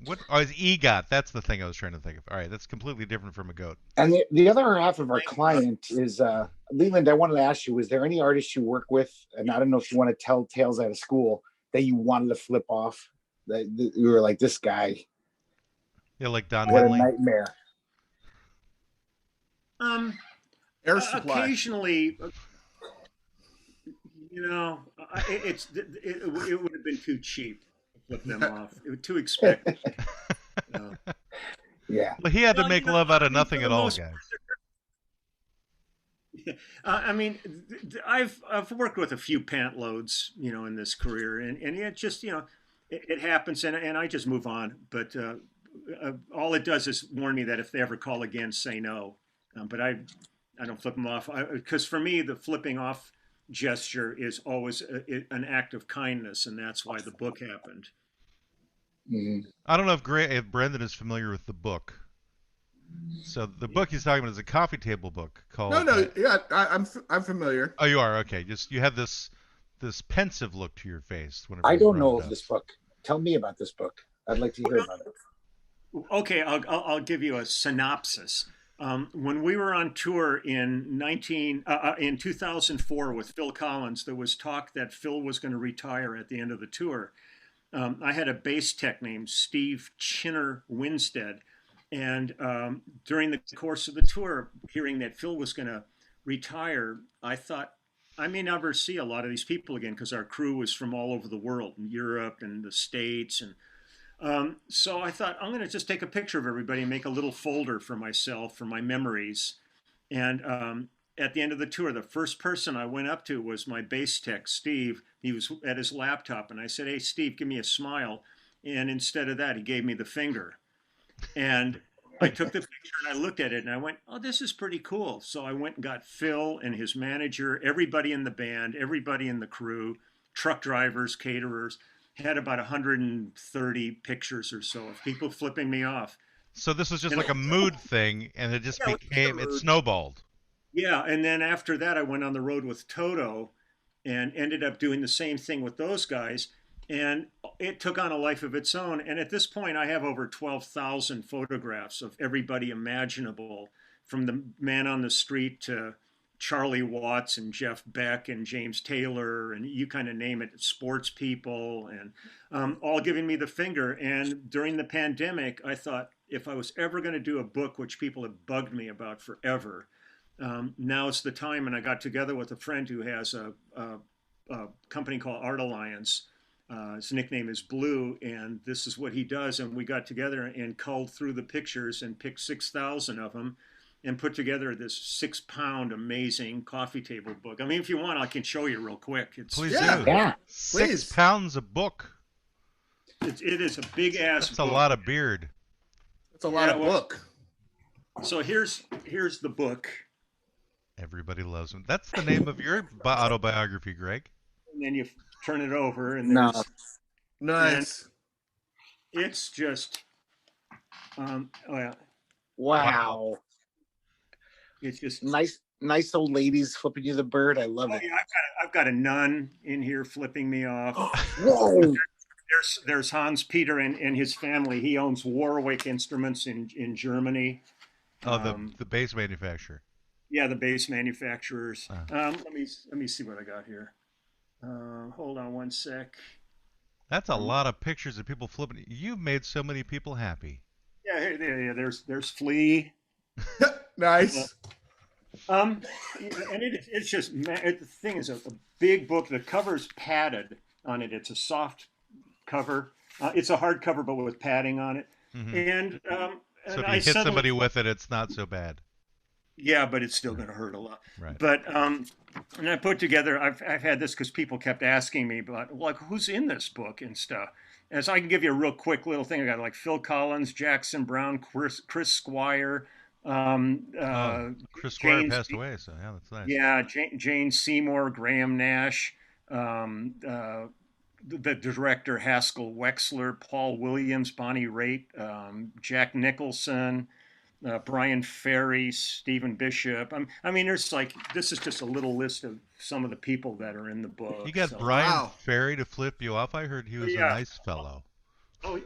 What? Oh, it's EGOT. That's the thing I was trying to think of. All right, that's completely different from a goat. And the other half of our client is Leland. I wanted to ask you: is there any artist you work with, and I don't know if you want to tell tales out of school that you wanted to flip off? That you were like, this guy, Yeah, like Don what a Henley. nightmare. Air supply. Occasionally, it would have been too cheap to flip them off. It was too expensive. Yeah. Well, he had to Well, make love out of nothing for at the all, most guys. I mean, I've worked with a few pant loads, in this career, and yeah, just it happens, and I just move on. But all it does is warn me that if they ever call again, say no. But I don't flip them off because for me, the flipping off gesture is always an act of kindness, and that's why the book happened. Mhm. I don't know if Brendan is familiar with the book. So the book he's talking about is a coffee table book called. No, yeah, I'm familiar. Oh, you are okay. Just you have this pensive look to your face whenever I you don't run know it of up. this book. Tell me about this book. I'd like to hear about it. Okay, I'll give you a synopsis. When we were on tour in 2004 with Phil Collins, there was talk that Phil was going to retire at the end of the tour. I had a bass tech named Steve Chinner Winstead, and during the course of the tour, hearing that Phil was going to retire, I thought I may never see a lot of these people again because our crew was from all over the world, in Europe and the States, and so I thought I'm going to just take a picture of everybody and make a little folder for myself for my memories. And at the end of the tour, the first person I went up to was my bass tech, Steve. He was at his laptop, and I said, "Hey, Steve, give me a smile." And instead of that, he gave me the finger. And I took the picture and I looked at it and I went, "Oh, this is pretty cool." So I went and got Phil and his manager, everybody in the band, everybody in the crew, truck drivers, caterers, had about 130 pictures or so of people flipping me off. So this was just And like a mood thing, and it just yeah, it snowballed. yeah, and then after that, I went on the road with Toto and ended up doing the same thing with those guys. And it took on a life of its own. And at this point, I have over 12,000 photographs of everybody imaginable, from the man on the street to Charlie Watts and Jeff Beck and James Taylor, and you kind of name it, sports people, and all giving me the finger. And during the pandemic, I thought if I was ever going to do a book, which people have bugged me about forever, now's the time. And I got together with a friend who has a company called Art Alliance. His nickname is Blue, and this is what he does. And we got together and culled through the pictures and picked 6,000 of them and put together this 6-pound amazing coffee table book. I mean, if you want, I can show you real quick. Please Yeah. do. Yeah. 6 pounds a book. It is a big ass That's book. a lot of beard. That's a lot of well, book. So here's the book, Everybody loves him. That's the name of your autobiography, Greg. and then you turn it over, and No. there's Nice. it's just oh yeah, Wow. it's just Nice old ladies flipping you the bird. I love oh, it. yeah, I've got a nun in here flipping me off. Whoa. There's Hans Peter and his family. He owns Warwick Instruments in Germany. Oh, the bass manufacturer. Yeah, the bass manufacturers. Uh. Let me see what I got here. Hold on one sec. That's a lot of pictures of people flipping. You've made so many people happy. Yeah, there's Flea. Nice. And it's just the thing is a big book. The cover's padded on it. It's a soft cover. It's a hardcover, but with padding on it. Mm-hmm. And so if I you hit somebody with it, it's not so bad. Yeah, but it's still going to hurt a lot. Right. But and I put together. I've had this because people kept asking me about like who's in this book and stuff. And so I can give you a real quick little thing. I got like Phil Collins, Jackson Brown, Chris Squire. Chris Squire Jane, passed away, so yeah, that's nice. Yeah, Jane Seymour, Graham Nash, the director Haskell Wexler, Paul Williams, Bonnie Raitt, Jack Nicholson, Brian Ferry, Stephen Bishop. I mean, there's like this is just a little list of some of the people that are in the book. You got so. Brian Wow. Ferry to flip you off. I heard he was Yeah. a nice fellow. Oh,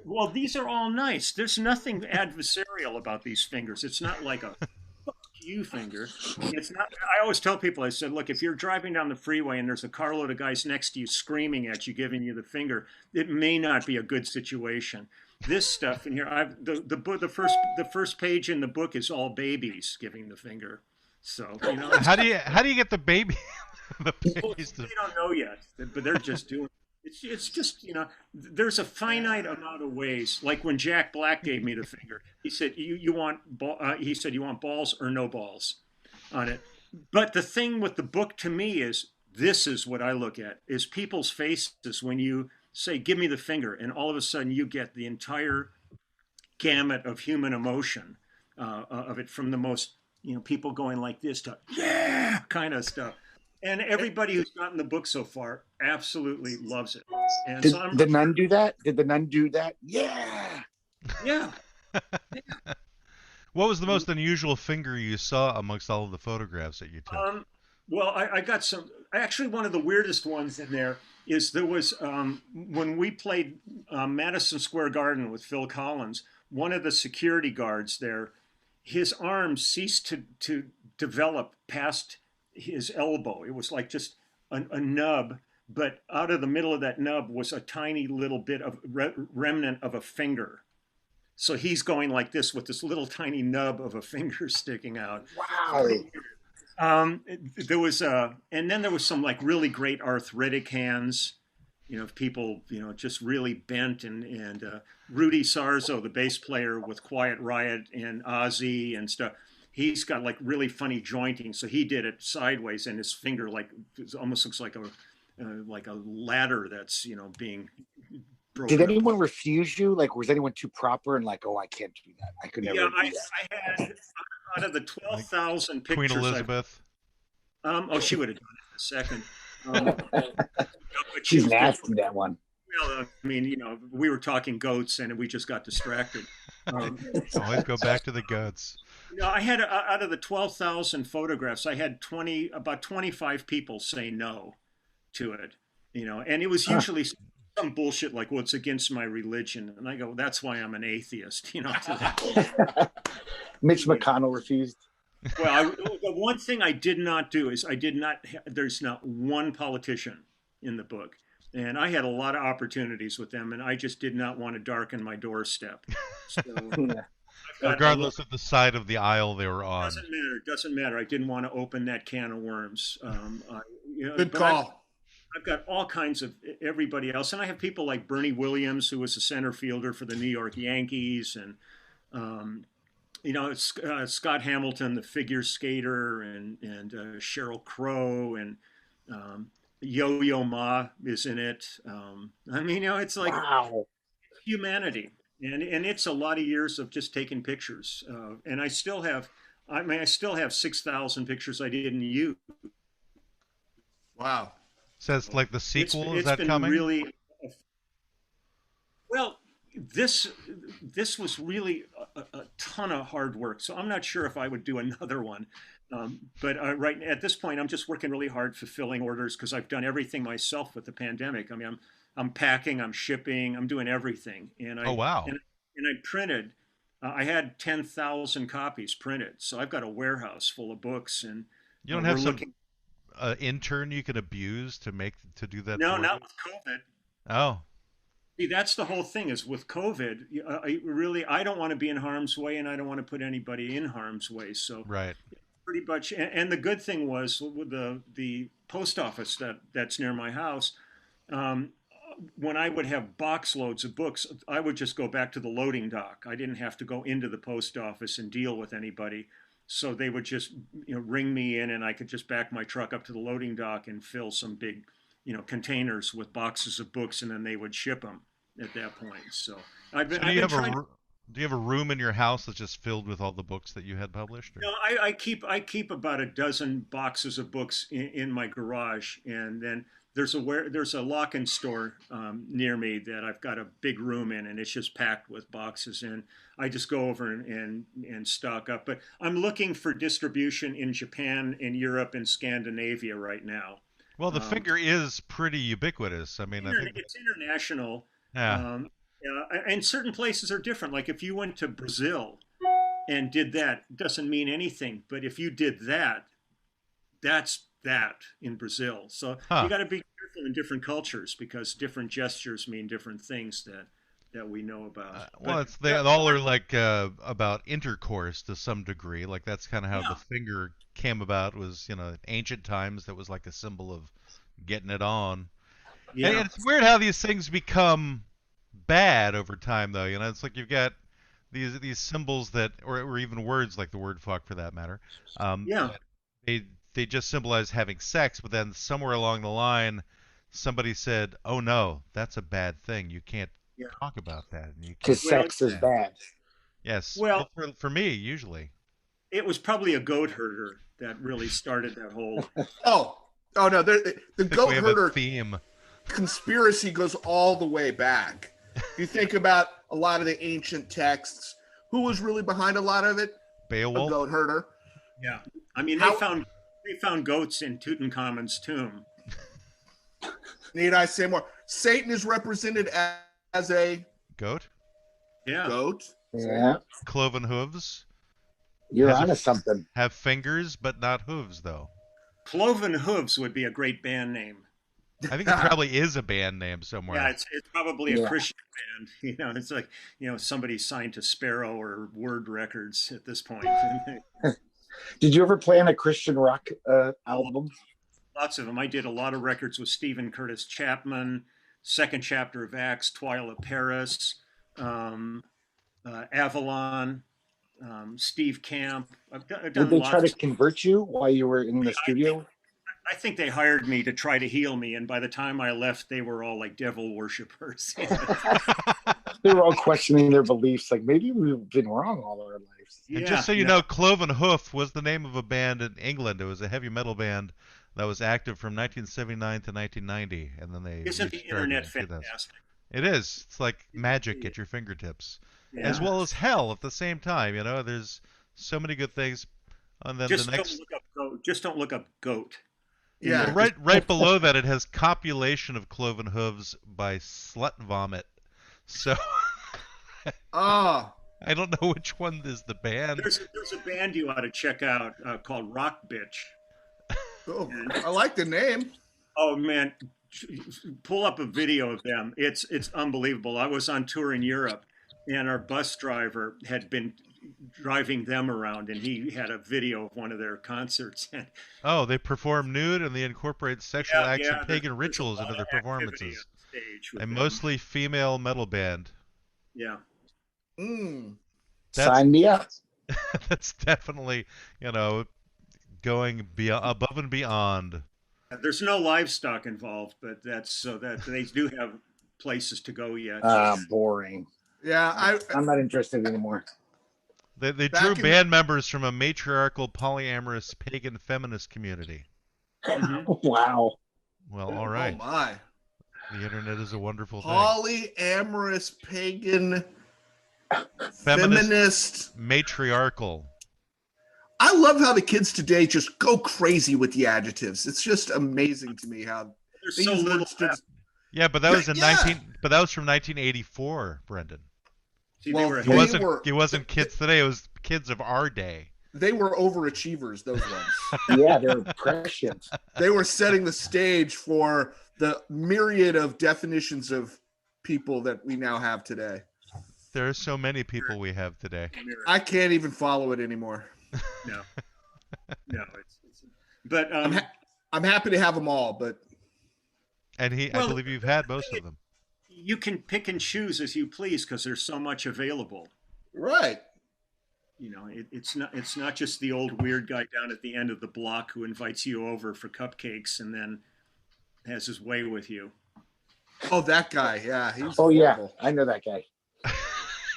well, these are all nice. There's nothing adversarial about these fingers. It's not like a fuck you finger. It's not. I always tell people, I said, look, if you're driving down the freeway and there's a carload of guys next to you screaming at you, giving you the finger, it may not be a good situation. This stuff in here, the first page in the book is all babies giving the finger. So you know, How do you get the baby? the well, babies to... they don't know yet, but they're just doing. It's just, you know, there's a finite amount of ways. Like when Jack Black gave me the finger, he said, you want he said, you want balls or no balls on it. But the thing with the book to me is, this is what I look at, is people's faces when you say, "Give me the finger," and all of a sudden you get the entire gamut of human emotion of it, from the most, people going like this to yeah kind of stuff. And everybody who's gotten the book so far absolutely loves it. And Did so I'm the nun do that? Did the nun do that? Yeah. yeah. What was the most unusual finger you saw amongst all of the photographs that you took? Well, I got some. Actually, one of the weirdest ones in there is there was when we played Madison Square Garden with Phil Collins. One of the security guards there, his arm ceased to develop past his elbow. It was like just a nub, but out of the middle of that nub was a tiny little bit of remnant of a finger. So he's going like this with this little tiny nub of a finger sticking out. Wow. There was and then there was some like really great arthritic hands, people, just really bent, and Rudy Sarzo, the bass player with Quiet Riot and Ozzy and stuff. He's got like really funny jointing, so he did it sideways, and his finger it almost looks like a ladder that's being broken. Did anyone refuse you? Like, was anyone too proper and like, oh, I can't do that. I could never. Yeah, do that. I had out of the 12,000 pictures. Queen Elizabeth. She would have done it in a second. She's nasty, that one. Well, I mean, we were talking goats, and we just got distracted. Always go back to the goats. I had out of the 12,000 photographs, I had about 25 people say no to it. And it was usually some bullshit like, well, it's against my religion, and I go, that's why I'm an atheist. Mitch McConnell refused. Well, the one thing I did not do is there's not one politician in the book. And I had a lot of opportunities with them, and I just did not want to darken my doorstep. So, regardless of the side of the aisle they were on. Doesn't matter. I didn't want to open that can of worms. Good call. I've got all kinds of everybody else. And I have people like Bernie Williams, who was a center fielder for the New York Yankees, and Scott Hamilton, the figure skater, and Sheryl Crow, and Yo-Yo Ma is in it. It's like wow. Humanity, and it's a lot of years of just taking pictures. And I still have 6,000 pictures I didn't use. Wow. Says like the sequel, is it's that been coming? Really, well, this was really a ton of hard work. So I'm not sure if I would do another one. But right at this point, I'm just working really hard fulfilling orders because I've done everything myself with the pandemic. I mean, I'm packing, I'm shipping, I'm doing everything. And oh wow! And I printed. I had 10,000 copies printed, so I've got a warehouse full of books. And you don't have some intern you could abuse to do that? No, not with COVID. Oh. See, that's the whole thing is with COVID, I don't want to be in harm's way, and I don't want to put anybody in harm's way. So right. Pretty much, and the good thing was with the post office that's near my house, when I would have box loads of books, I would just go back to the loading dock. I didn't have to go into the post office and deal with anybody. So they would just ring me in, and I could just back my truck up to the loading dock and fill some big containers with boxes of books, and then they would ship them at that point. So do you have a room in your house that's just filled with all the books that you had published? Or? No, I keep about a dozen boxes of books in my garage, and then there's a lock-in store near me that I've got a big room in, and it's just packed with boxes. And I just go over and stock up. But I'm looking for distribution in Japan, in Europe, and Scandinavia right now. Well, the finger is pretty ubiquitous. I mean, I think it's international. Yeah. And certain places are different. Like if you went to Brazil and did that, it doesn't mean anything. But if you did that, that's that in Brazil. So you got to be careful in different cultures because different gestures mean different things that we know about. They all are like about intercourse to some degree. Like that's kind of how the finger came about. Was ancient times that was like a symbol of getting it on. Yeah. And it's weird how these things become bad over time, though. It's like you've got these symbols that, or even words like the word "fuck" for that matter. They just symbolize having sex, but then somewhere along the line, somebody said, "Oh no, that's a bad thing. You can't Yeah. talk about that." And you can't. Because Well, sex is bad. Yes. Well, For me, usually. it was probably a goat herder that really started that whole. Oh no, the I think goat we have a herder theme. conspiracy goes all the way back. You think about a lot of the ancient texts. Who was really behind a lot of it? A Beowulf. goat herder. Yeah, I mean How- they found goats in Tutankhamun's tomb. Need I say more? Satan is represented as a Goat. Yeah, goat. Yeah, Cloven hooves. you're Has a onto f- something. Have fingers, but not hooves, though. Cloven Hooves would be a great band name. I think it probably is a band name somewhere. Yeah, it's probably a Yeah. Christian band. You know, it's like somebody signed to Sparrow or Word Records at this point. Did you ever play on a Christian rock album? Lots of them. I did a lot of records with Stephen Curtis Chapman, Second Chapter of Acts, Twyla Paris, Avalon, Steve Camp. I've done Did they lots. try to convert you while you were in the studio? I think they hired me to try to heal me, and by the time I left, they were all like devil worshippers. They were all questioning their beliefs. Like, maybe we've been wrong all our lives. And just so you know, Cloven Hoof was the name of a band in England. It was a heavy metal band that was active from 1979 to 1990, and then they Isn't the restarted internet in 2000. fantastic? It is. It's like magic at your fingertips, Yeah. as well as hell at the same time. You know, there's so many good things. And then Just the next, don't look up goat. Just don't look up goat. Yeah. right below that, it has copulation of cloven hooves by Slut Vomit. So Oh, I don't know which one is the band. There's a band you ought to check out called Rock Bitch. oh, I like the name. Oh man, pull up a video of them. It's unbelievable. I was on tour in Europe, and our bus driver had been driving them around, and he had a video of one of their concerts. Oh, they perform nude and they incorporate sexual acts and pagan there's a rituals lot into their of activity performances. on stage with A them. mostly female metal band. Yeah. Mm. That's- Sign me up. That's definitely, going above and beyond. There's no livestock involved, but that's so that they do have places to go yet. Boring. Yeah, I'm not interested anymore. They Back drew in- band members from a matriarchal, polyamorous, pagan feminist community. Wow. Well, all Oh right. my. The internet is a wonderful thing. Polyamorous, pagan, Feminist, feminist. matriarchal. I love how the kids today just go crazy with the adjectives. It's just amazing to me how There's they so use little words to- left. Yeah, but that was in Yeah. But that was from 1984, Brendan. See, Well, they were It They wasn't. were- It wasn't kids today. It was kids of our day. They were overachievers, those ones. Yeah, they're prescient. They were setting the stage for the myriad of definitions of people that we now have today. There are so many people we have today. I can't even follow it anymore. No. No. But I'm happy to have them all, but And I Well, believe you've had most of them. you can pick and choose as you please because there's so much available. right. It's not just the old weird guy down at the end of the block who invites you over for cupcakes and then has his way with you. Oh, that guy. Yeah. He's Oh yeah, horrible. I know that guy.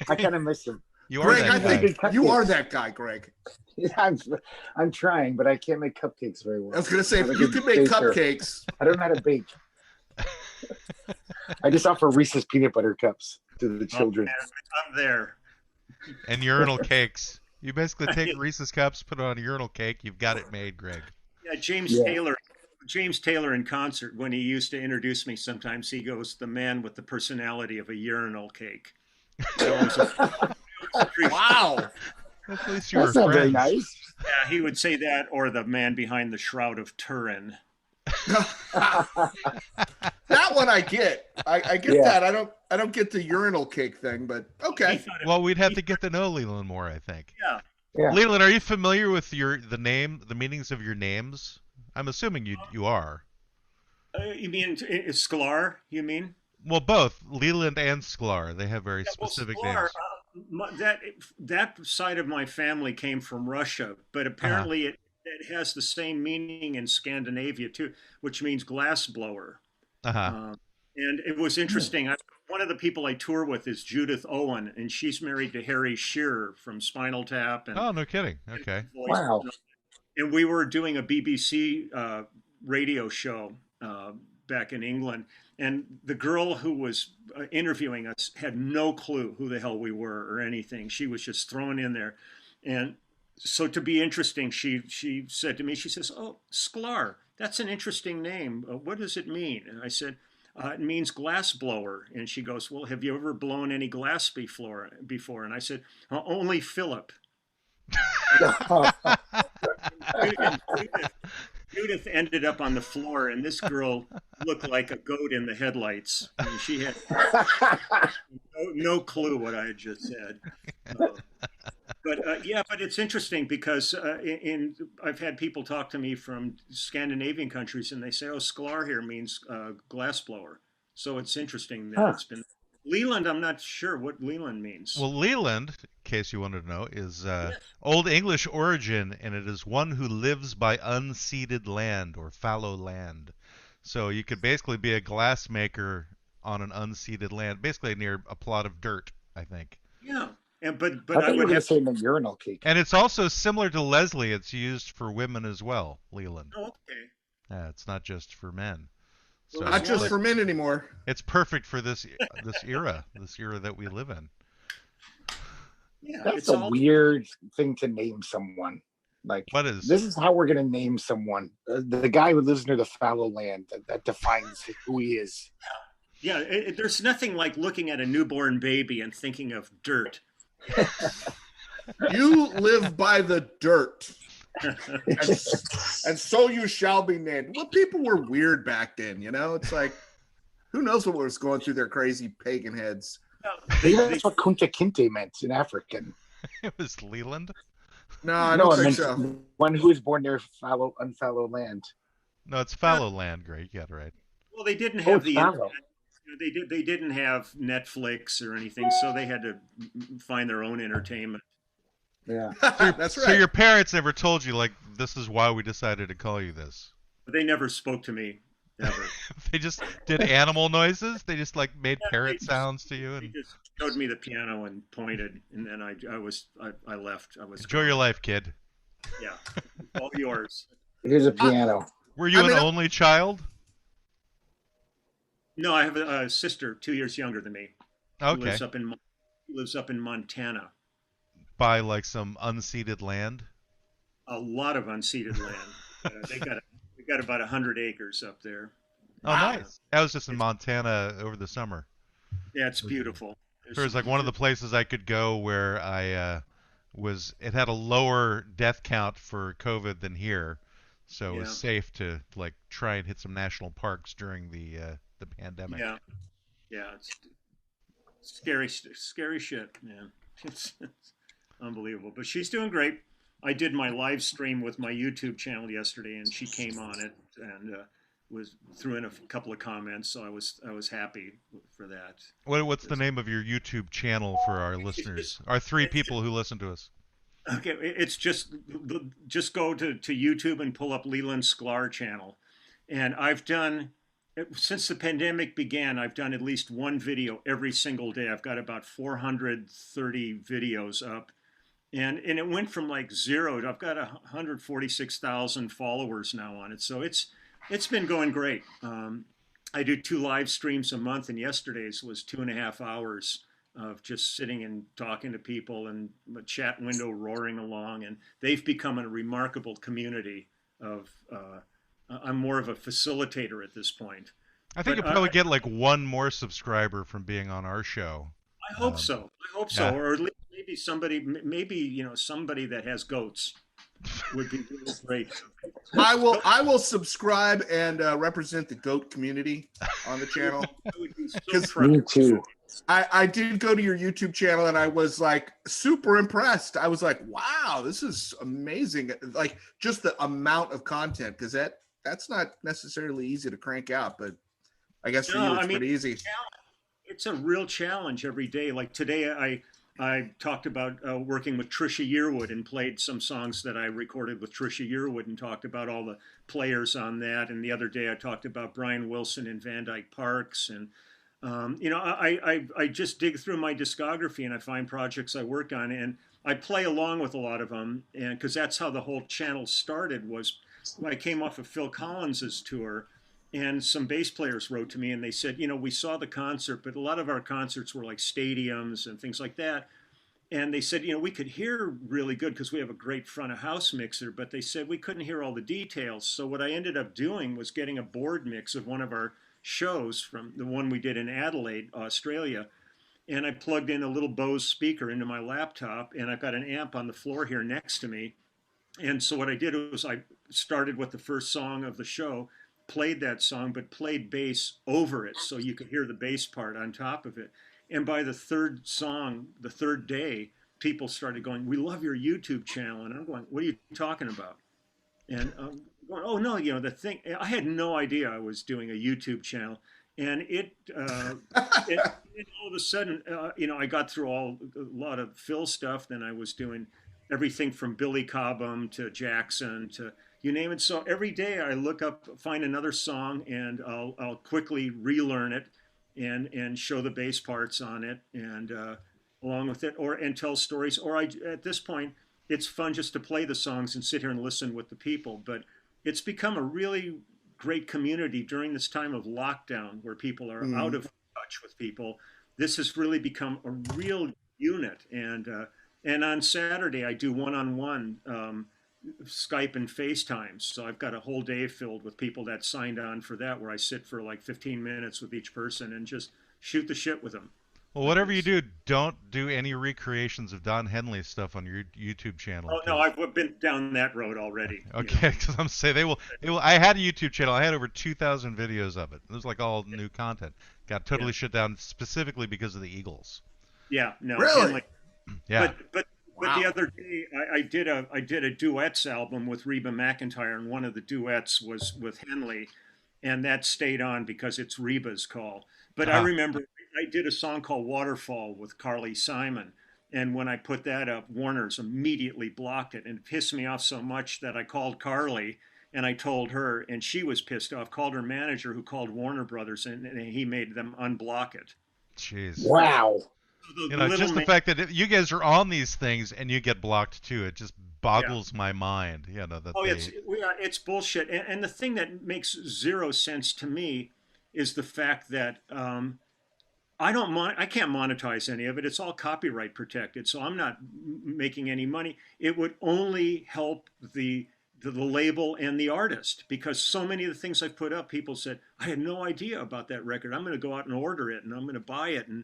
I kind of miss him. You are Greg, I that guy. think you are that guy, Greg. I'm trying, but I can't make cupcakes very well. I was going to say, I'm if a you good could make baker. cupcakes, I don't know how to bake. I just offer Reese's peanut butter cups to the children. Oh, man, I'm there. And urinal cakes. You basically take Reese's cups, put it on a urinal cake. You've got it made, Greg. Yeah, James Taylor in concert, when he used to introduce me sometimes, he goes, "The man with the personality of a urinal cake." wow. At least you were That's not very friends. nice. Yeah, he would say that, or the man behind the shroud of Turin. That one I get. I get Yeah. that. I don't get the urinal cake thing, but He okay. thought it- Well, we'd have to get to know Leland more, I think. yeah. Yeah. Leland, are you familiar with the meanings of your names? I'm assuming you are. You mean Sklar? You mean? Well, both Leland and Sklar. They have very Yeah, well, specific Sklar, names. that side of my family came from Russia, but apparently it has the same meaning in Scandinavia too, which means glass blower. Uh-huh. And it was interesting. One of the people I tour with is Judith Owen, and she's married to Harry Shearer from Spinal Tap and Oh, no kidding. Okay. Voice. Wow. And we were doing a BBC radio show back in England, and the girl who was interviewing us had no clue who the hell we were or anything. She was just thrown in there, and so to be interesting, she said to me, she says, "Oh, Sklar, that's an interesting name. What does it mean?" And I said, "It means glass blower." And she goes, "Well, have you ever blown any glass before?" And I said, "Only Philip." Judith ended up on the floor, and this girl looked like a goat in the headlights. I mean, she had no clue what I had just said. But it's interesting because I've had people talk to me from Scandinavian countries, and they say, "Oh, Sklar here means glass blower." So it's interesting that it's been Leland. I'm not sure what Leland means. Well, Leland, in case you wanted to know, is Old English origin, and it is one who lives by unceded land or fallow land. So you could basically be a glassmaker on an unceded land, basically near a plot of dirt, I think. Yeah, but I thought I you were would going to have. say the urinal cake. And it's also similar to Leslie. It's used for women as well, Leland. Oh, okay. It's not just for men. So Well, Not just for men anymore. it's perfect for this era that we live in. Yeah, That's it's a all weird thing to name someone. Like, What is? this is how we're going to name someone. The guy who lives near the fallow land. That defines who he is. Yeah, there's nothing like looking at a newborn baby and thinking of dirt. You live by the dirt. And so you shall be named. Well, people were weird back then, you know? It's like, who knows what was going through their crazy pagan heads? Maybe that's what Kunta Kinte meant in African. It was Leland. No, I No, don't I think meant so. one who is born near unfallow land. No, it's fallow land. Great, you got it right. Well, they didn't Oh, have it's the fallow. internet. They didn't have Netflix or anything, so they had to find their own entertainment. Yeah. That's So right. your parents never told you, like, this is why we decided to call you this. But they never spoke to me ever. They just did animal noises. They just like made parrot sounds to you. They And just showed me the piano and pointed, and then I left. I was enjoy your life, kid. Yeah, all yours. Here's a piano. Were you I mean, an only child? No, I have a sister 2 years younger than me. Who Okay. lives up in Montana. By like some unceded land. A lot of unceded land. They got about 100 acres up there. Oh, nice. I was just in Montana over the summer. Yeah, it's beautiful. It was like one of the places I could go where I it had a lower death count for COVID than here, so it was safe to like try and hit some national parks during the pandemic. Yeah, it's scary shit, man. It's unbelievable. But she's doing great. I did my live stream with my YouTube channel yesterday, and she came on it and threw in a couple of comments. So I was happy for that. What's the name of your YouTube channel for our listeners? Our three people who listen to us. Okay, it's just go to YouTube and pull up Leland Sklar channel, and I've done. Since the pandemic began, I've done at least one video every single day. I've got about 430 videos up. And it went from like zero to I've got 146,000 followers now on it. So it's been going great. I do 2 live streams a month, and yesterday's was 2.5 hours of just sitting and talking to people and a chat window roaring along. And they've become a remarkable community of I'm more of a facilitator at this point. I think But, you'll probably get like one more subscriber from being on our show. I hope so. I hope so. Or at least maybe somebody that has goats would be really great. I will subscribe and represent the goat community on the channel. I would be so 'Cause proud. Me too. I did go to your YouTube channel and I was like super impressed. I was like, wow, this is amazing. Like just the amount of content, because that's not necessarily easy to crank out, but I guess for you it's pretty easy. It's a real challenge every day. Like today, I talked about working with Trisha Yearwood and played some songs that I recorded with Trisha Yearwood and talked about all the players on that. And the other day I talked about Brian Wilson and Van Dyke Parks. And, I just dig through my discography and I find projects I work on. And I play along with a lot of them. And because that's how the whole channel started was when I came off of Phil Collins's tour. And some bass players wrote to me and they said, we saw the concert, but a lot of our concerts were like stadiums and things like that. And they said, we could hear really good because we have a great front of house mixer, but they said we couldn't hear all the details. So what I ended up doing was getting a board mix of one of our shows from the one we did in Adelaide, Australia. And I plugged in a little Bose speaker into my laptop and I've got an amp on the floor here next to me. And so what I did was I started with the first song of the show, played that song, but played bass over it so you could hear the bass part on top of it. And by the third song, the third day, people started going, "We love your YouTube channel." And I'm going, "What are you talking about?" And going, "Oh no, the thing." I had no idea I was doing a YouTube channel, and it all of a sudden, I got through a lot of Phil stuff. Then I was doing everything from Billy Cobham to Jackson to you name it. So every day I look up, find another song, and I'll quickly relearn it and show the bass parts on it and along with it, and tell stories. Or at this point, it's fun just to play the songs and sit here and listen with the people. But it's become a really great community during this time of lockdown where people are out of touch with people. This has really become a real unit. And on Saturday, I do one-on-one Skype and FaceTime. So I've got a whole day filled with people that signed on for that, where I sit for like 15 minutes with each person and just shoot the shit with them. Well, whatever you do, don't do any recreations of Don Henley's stuff on your YouTube channel. Oh no, I've been down that road already. Okay, because I'm saying they will. I had a YouTube channel. I had over 2,000 videos of it. It was like all new content. Got totally shut down specifically because of the Eagles. Yeah, no, really. Yeah. But Wow. the other day I did a duets album with Reba McEntire, and one of the duets was with Henley, and that stayed on because it's Reba's call. But I remember I did a song called Waterfall with Carly Simon, and when I put that up, Warner's immediately blocked it, and it pissed me off so much that I called Carly and I told her, and she was pissed off. Called her manager, who called Warner Brothers, and he made them unblock it. Jeez. Wow. Just the fact that you guys are on these things and you get blocked too, it just boggles my mind. It's bullshit. And the thing that makes zero sense to me is the fact that I can't monetize any of it. It's all copyright protected, so I'm not making any money. It would only help the label and the artist, because so many of the things I've put up, people said, "I had no idea about that record. I'm going to go out and order it, and I'm going to buy it." And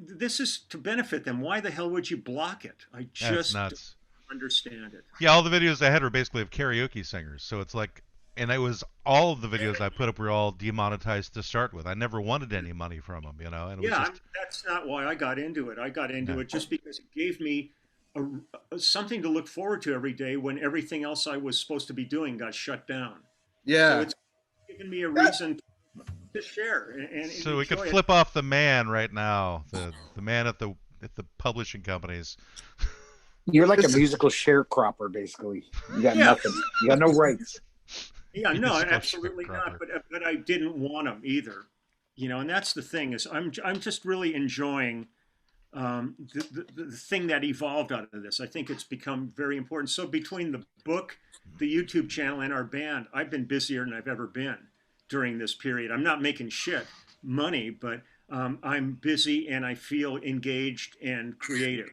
this is to benefit them. Why the hell would you block it? I just don't understand it. Yeah, all the videos I had were basically of karaoke singers, so it's like, and it was all of the videos I put up were all demonetized to start with. I never wanted any money from them, And it was just... that's not why I got into it. I got into it just because it gave me something to look forward to every day when everything else I was supposed to be doing got shut down. Yeah. So it's given me a reason to share. And so we could flip off the man right now, the man at the publishing companies. You're like a musical sharecropper, basically. You got nothing. You got no rights. Yeah, no, absolutely not. But I didn't want them either. And that's the thing, is I'm just really enjoying the thing that evolved out of this. I think it's become very important. So between the book, the YouTube channel, and our band, I've been busier than I've ever been during this period. I'm not making shit money, but I'm busy and I feel engaged and creative.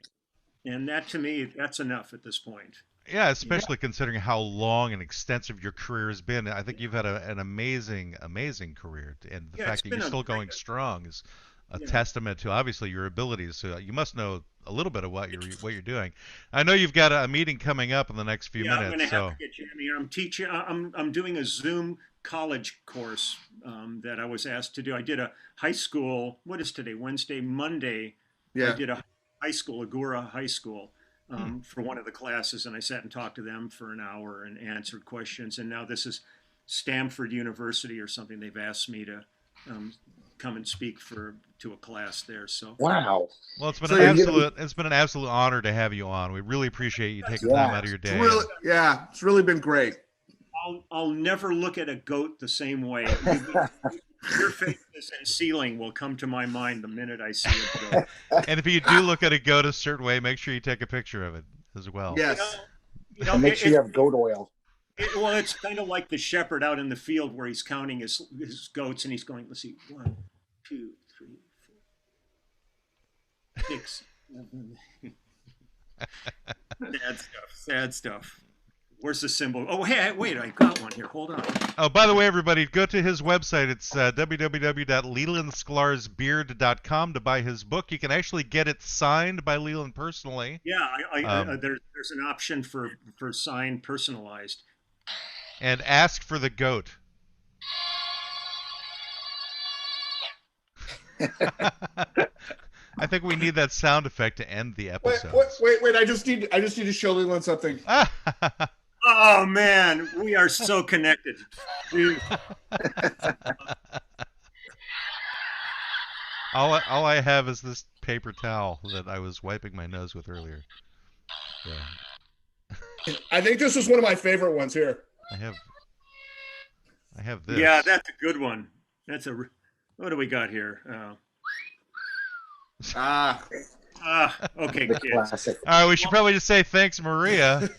And that, to me, that's enough at this point. Yeah, especially considering how long and extensive your career has been. I think you've had an amazing, amazing career, and the fact that you're still going strong is a testament to obviously your abilities. So you must know a little bit of what you're doing. I know you've got a meeting coming up in the next few minutes. I'm going to have to get you in here. I'm teaching. I'm doing a Zoom college course that I was asked to do. I did a high school. What is today? Wednesday, Monday. Yeah. I did a high school, Agura High School. For one of the classes, and I sat and talked to them for an hour and answered questions. And now this is Stanford University or something. They've asked me to come and speak to a class there. So Wow. Well, it's been So an you're absolute it's been an absolute honor to have you on. We really appreciate you taking time out of your day. It's really been great. I'll never look at a goat the same way. Your faces and ceiling will come to my mind the minute I see a goat. And if you do look at a goat a certain way, make sure you take a picture of it as well. Yes. And make sure you have goat oil. Well, it's kind of like the shepherd out in the field where he's counting his goats and he's going, let's see, 1, 2, 3, 4, 6, 7. Sad stuff. Where's the symbol? Oh, hey, wait, I got one here. Hold on. Oh, by the way, everybody, go to his website. It's www.lelandsklar'sbeard.com to buy his book. You can actually get it signed by Leland personally. Yeah, there's an option for signed personalized. And ask for the goat. I think we need that sound effect to end the episode. Wait! I just need to show Leland something. Oh man, we are so connected. Dude. All I have is this paper towel that I was wiping my nose with earlier. Yeah. I think this is one of my favorite ones here. I have this. Yeah, that's a good one. What do we got here? Okay, kids. Classic. All right, we should probably just say thanks, Maria.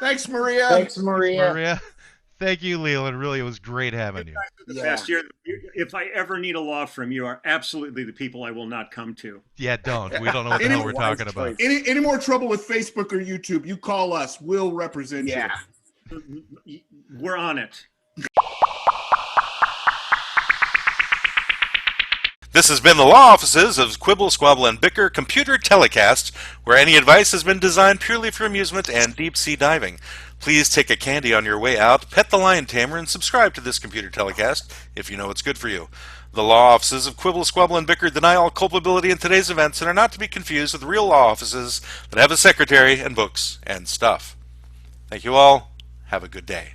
Thanks, Maria. Thanks, Maria. Maria. Thank you, Leland. Really, it was great having you. The best. If I ever need a law firm, you are absolutely the people I will not come to. Yeah, don't. We don't know what the hell we're talking about. Any more trouble with Facebook or YouTube, you call us. We'll represent you. We're on it. This has been the Law Offices of Quibble, Squabble, and Bicker Computer Telecast, where any advice has been designed purely for amusement and deep-sea diving. Please take a candy on your way out, pet the lion tamer, and subscribe to this computer telecast if you know it's good for you. The Law Offices of Quibble, Squabble, and Bicker deny all culpability in today's events and are not to be confused with the real law offices that have a secretary and books and stuff. Thank you all. Have a good day.